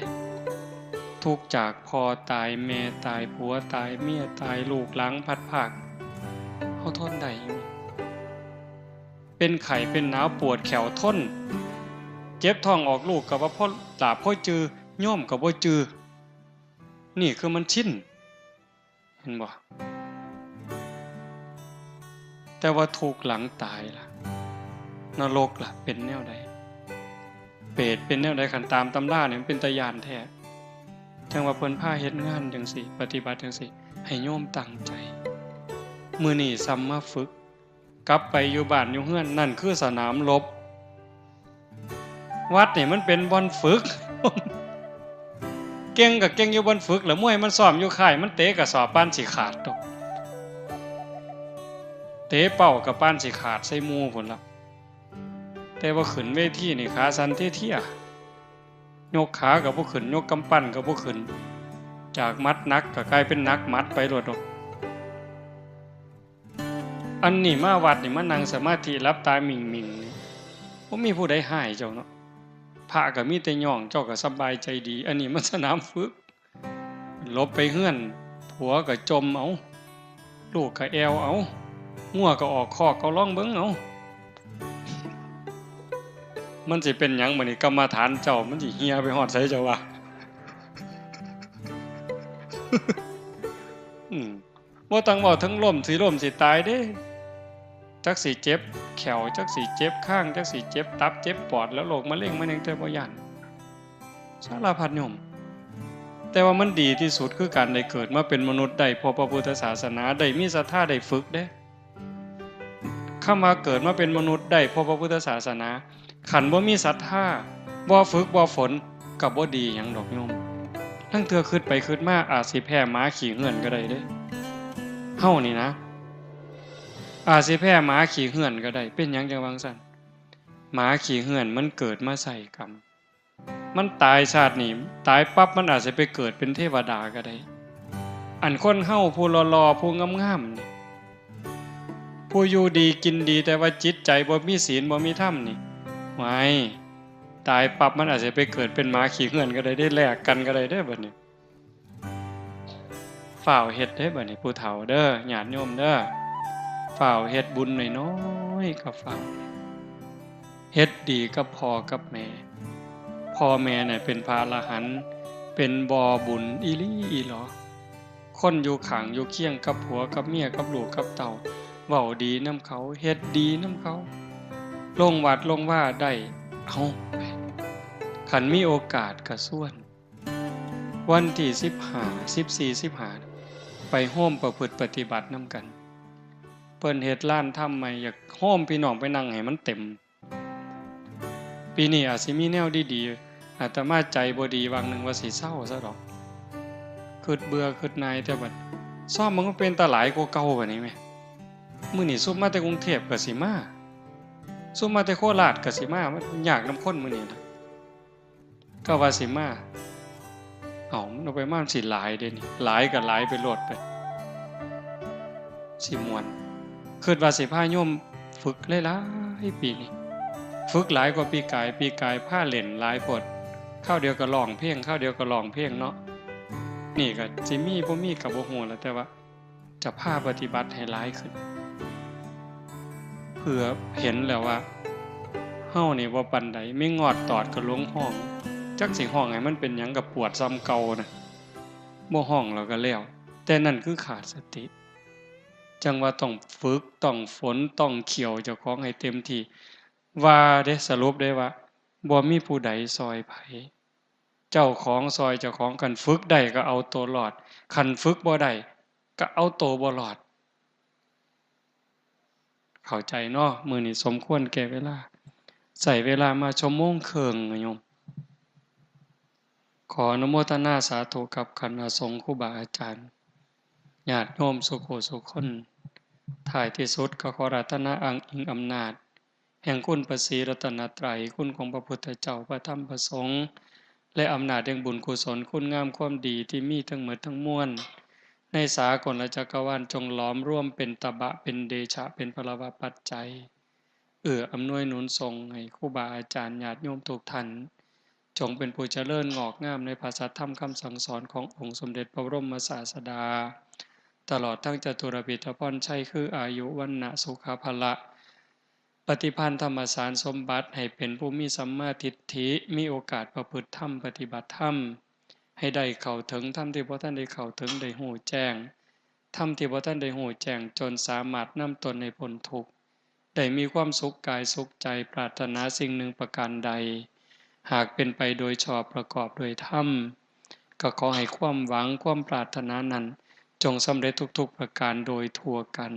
S1: ทุกข์จากพ่อตายแม่ตายผัวตายเมียตายลูกหลังพัดภาคเฮาทนได้อยู่เป็นไข้เป็นหนาวปวดแขวทนเจ็บท้องออกลูกก็ว่าพ่อตาพ่อจือโยมก็บ่จือนี่คือมันชินเห็นบ่แต่ว่าทุกข์หลังตายล่ะนรกล่ะเป็นแนวใดเปรตเป็นแนวใดคันตามตำราเนี่ยมันเป็นตาญาณแท้จังว่าเพิ่นพาเฮ็ดงานจังซี่ปฏิบัติจังซี่ให้โยมตั้งใจมื้อนี้ซ้ำมาฝึกกลับไปอยู่บ้านอยู่เฮือนนั่นคือสนามรบวัดนี่มันเป็นบ่อนฝึก เก่งก็เก่งอยู่บ่อนฝึกแล้วมวยมันซ้อมอยู่ค่ายมันเตะก็สอบปานสิขาดตกเตะเป้าก็ปานสิขาดใส่หมู่พุ่นล่ะแต่ว่าขึ้นเวทีนี่ขาสั่นเที่ยๆยกขาก็บ่ขึ้นยกกำปั้นก็บ่ขึ้นจากมัดหนักก็กลายเป็นหนักมัดไปโลดดอกอันนี้มาวัดนี่มานั่งสมาธิหลับตามิ่งๆนี่บ่มีผู้ใดห้ายเจ้าเนาะพระก็มีแต่ย่องเจ้าก็สบายใจดีอันนี้มันสนามฝึกลบไปเฮือนผัวก็จมเอาลูกก็แอวเอางัวก็ออกคอกก็ร้องเบิ่งเอามันสิเป็นหยังบัดนี้กรรมฐานเจ้ามันสิเหี่ยไปฮอดไสเจ้าว่าบ่ต้องเว้าทั้งล้มสิตายเด้จักสิเจ็บแขวจักสิเจ็บข้างจักสิเจ็บตับเจ็บปอดแล้วโรคมะเร็งมันยังแต่บ่ย่านสารพัดโยม แต่ว่ามันดีที่สุดคือการได้เกิดมาเป็นมนุษย์ได้พอพระพุทธศาสนาได้มีศรัทธาได้ฝึกเด้คำว่าเกิดมาเป็นมนุษย์ได้พอพระพุทธศาสนาขันบ่มีศรัทธาบ่ฝึกบ่ฝนกับบ่ดีหยังดอกโยมทั้งเทื่อคิดไปคิดมาอาจสิแพ้หมาขี่เหื่อนก็ได้เด้เฮานี่นะอาจสิแพ้หมาขี่เหื่อนก็ได้เป็นหยังจังว่าซั่นหมาขี่เหื่อนมันเกิดมาใส่กรรมมันตายชาตินี้ตายปั๊บมันอาจจะไปเกิดเป็นเทวดาก็ได้อันคนเฮาผู้หล่อๆผู้งามๆนี่ผู้อยู่ดีกินดีแต่ว่าจิตใจบ่มีศีลบ่มีธรรมนี่ไว้ตายปั๊บมันอาจจะไปเกิดเป็นหมาขี่เหื่อนก็ได้แลกกันก็ได้เด้อบัดนี้ฝ่าวเฮ็ดเด้อบัดนี้ผู้เฒ่าเด้อญาติโยมเด้อฝ่าวเฮ็ดบุญน้อยๆก็ฝ่าวเฮ็ดดีกับพ่อกับแม่พ่อแม่เนี่ยเป็นพระอรหันต์เป็นบ่อบุญอีหลีอีหลอคนอยู่ข้างอยู่เคียงกับผัวกับเมียกับลูกกับเต่าเว้าดีนำเขาเฮ็ดดีนำเขาลงวัดลงว่าได้เอาคันมีโอกาสก็ส่วนวันที่15 14 15ไปโฮมประพฤติปฏิบัตินำกันเพิ่นเฮ็ดลานถ้ำใหม่อยากโฮมพี่น้องไปนั่งให้มันเต็มปีนี้อาจสิมีแนวดีๆอาตมาใจบ่ดีวางหนึ่งว่าสิเศร้าซะดอกคิดเบื่อคิดนายแต่บัดซ่อมมันก็เป็นตาหลายกว่าเก่าบัดนี้แหมมื้อนี้ซุมมาแต่กรุงเทพก็สิมาซุมมาแต่โคราชก็สิมามันยากนำคนมื้อนี้นะก็ว่าสิมามันเอาไปมาสิหลายเด้นี่หลายก็หลายไปโลดไปสิม่วนคิดว่าสิพาโยมฝึกหลายๆปีนี้ฝึกหลายกว่าปีกายพาเล่นหลายโพดคราวเดียวก็ร้องเพลงคราวเดียวก็ร้องเพลงเนาะนี่ก็สิมีบ่มีก็บ่ฮู้แล้วแต่ว่าจะพาปฏิบัติให้หลายขึ้นเพื่อเห็นแล้วว่าเฮานี่บ่ปานใดไม่งอดตอดก็ลงห้องจักสิห้องให้มันเป็นหยังก็ปวดซ้ำเก่านะบ่ห้องแล้วก็แล้วแต่นั่นคือขาดสติจังว่าต้องฝึกต้องฝนต้องเขี่ยวเจ้าของให้เต็มที่ว่าได้สรุปได้ว่าบ่มีผู้ใดซอยไผเจ้าของซอยเจ้าของกันฝึกได้ก็เอาตัวรอดคันฝึกบ่ได้ก็เอาตัวบ่รอดเข้าใจเนาะมื้อนี้สมควรแก่เวลาใช้เวลามาชั่วโมงครึ่งโยมขออนุโมทนาสาธุกับคณะสงฆ์ครูบาอาจารย์ญาติโยมสุโขสุขคนท้ายที่สุดก็ขอรัตนาอังอิงอำนาจแห่งคุณพระศรีรัตนตรัยคุณของพระพุทธเจ้าพระธรรมพระสงฆ์และอำนาจแห่งบุญกุศลคุณงามความดีที่มีทั้งหมดทั้งมวลในสากลจักรวาลจงหลอมร่วมเป็นตบะเป็นเดชะเป็นพลวปัจจัยอำนวยหนุนทรงให้ครูบาอาจารย์ญาติโยมทุกท่านจงเป็นผู้เจริญงอกงามในภาษาธรรมคำสั่งสอนขององค์สมเด็จพระบรมศาสดาตลอดทั้งจตุรพิธพรชัยคืออายุวันนะสุขภละปฏิพันธ์ธรรมสารสมบัติให้เป็นผู้มีสัมมาทิฏฐิมีโอกาสประพฤติธรรมปฏิบัติธรรมให้ได้เข้าถึงธรรมที่พระท่านได้เข้าถึงได้หูแจ้งธรรมที่พระท่านได้หูแจ้งจนสามารถนำตนในพ้นทุกข์ได้มีความสุขกายสุขใจปรารถนาสิ่งหนึ่งประการใดหากเป็นไปโดยชอบประกอบโดยธรรมก็ขอให้ความหวังความปรารถนานั้นจงสำเร็จทุกๆประการโดยทั่วกัน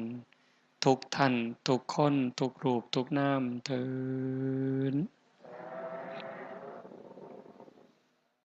S1: ทุกท่านทุกคนทุกรูปทุกนามเถิด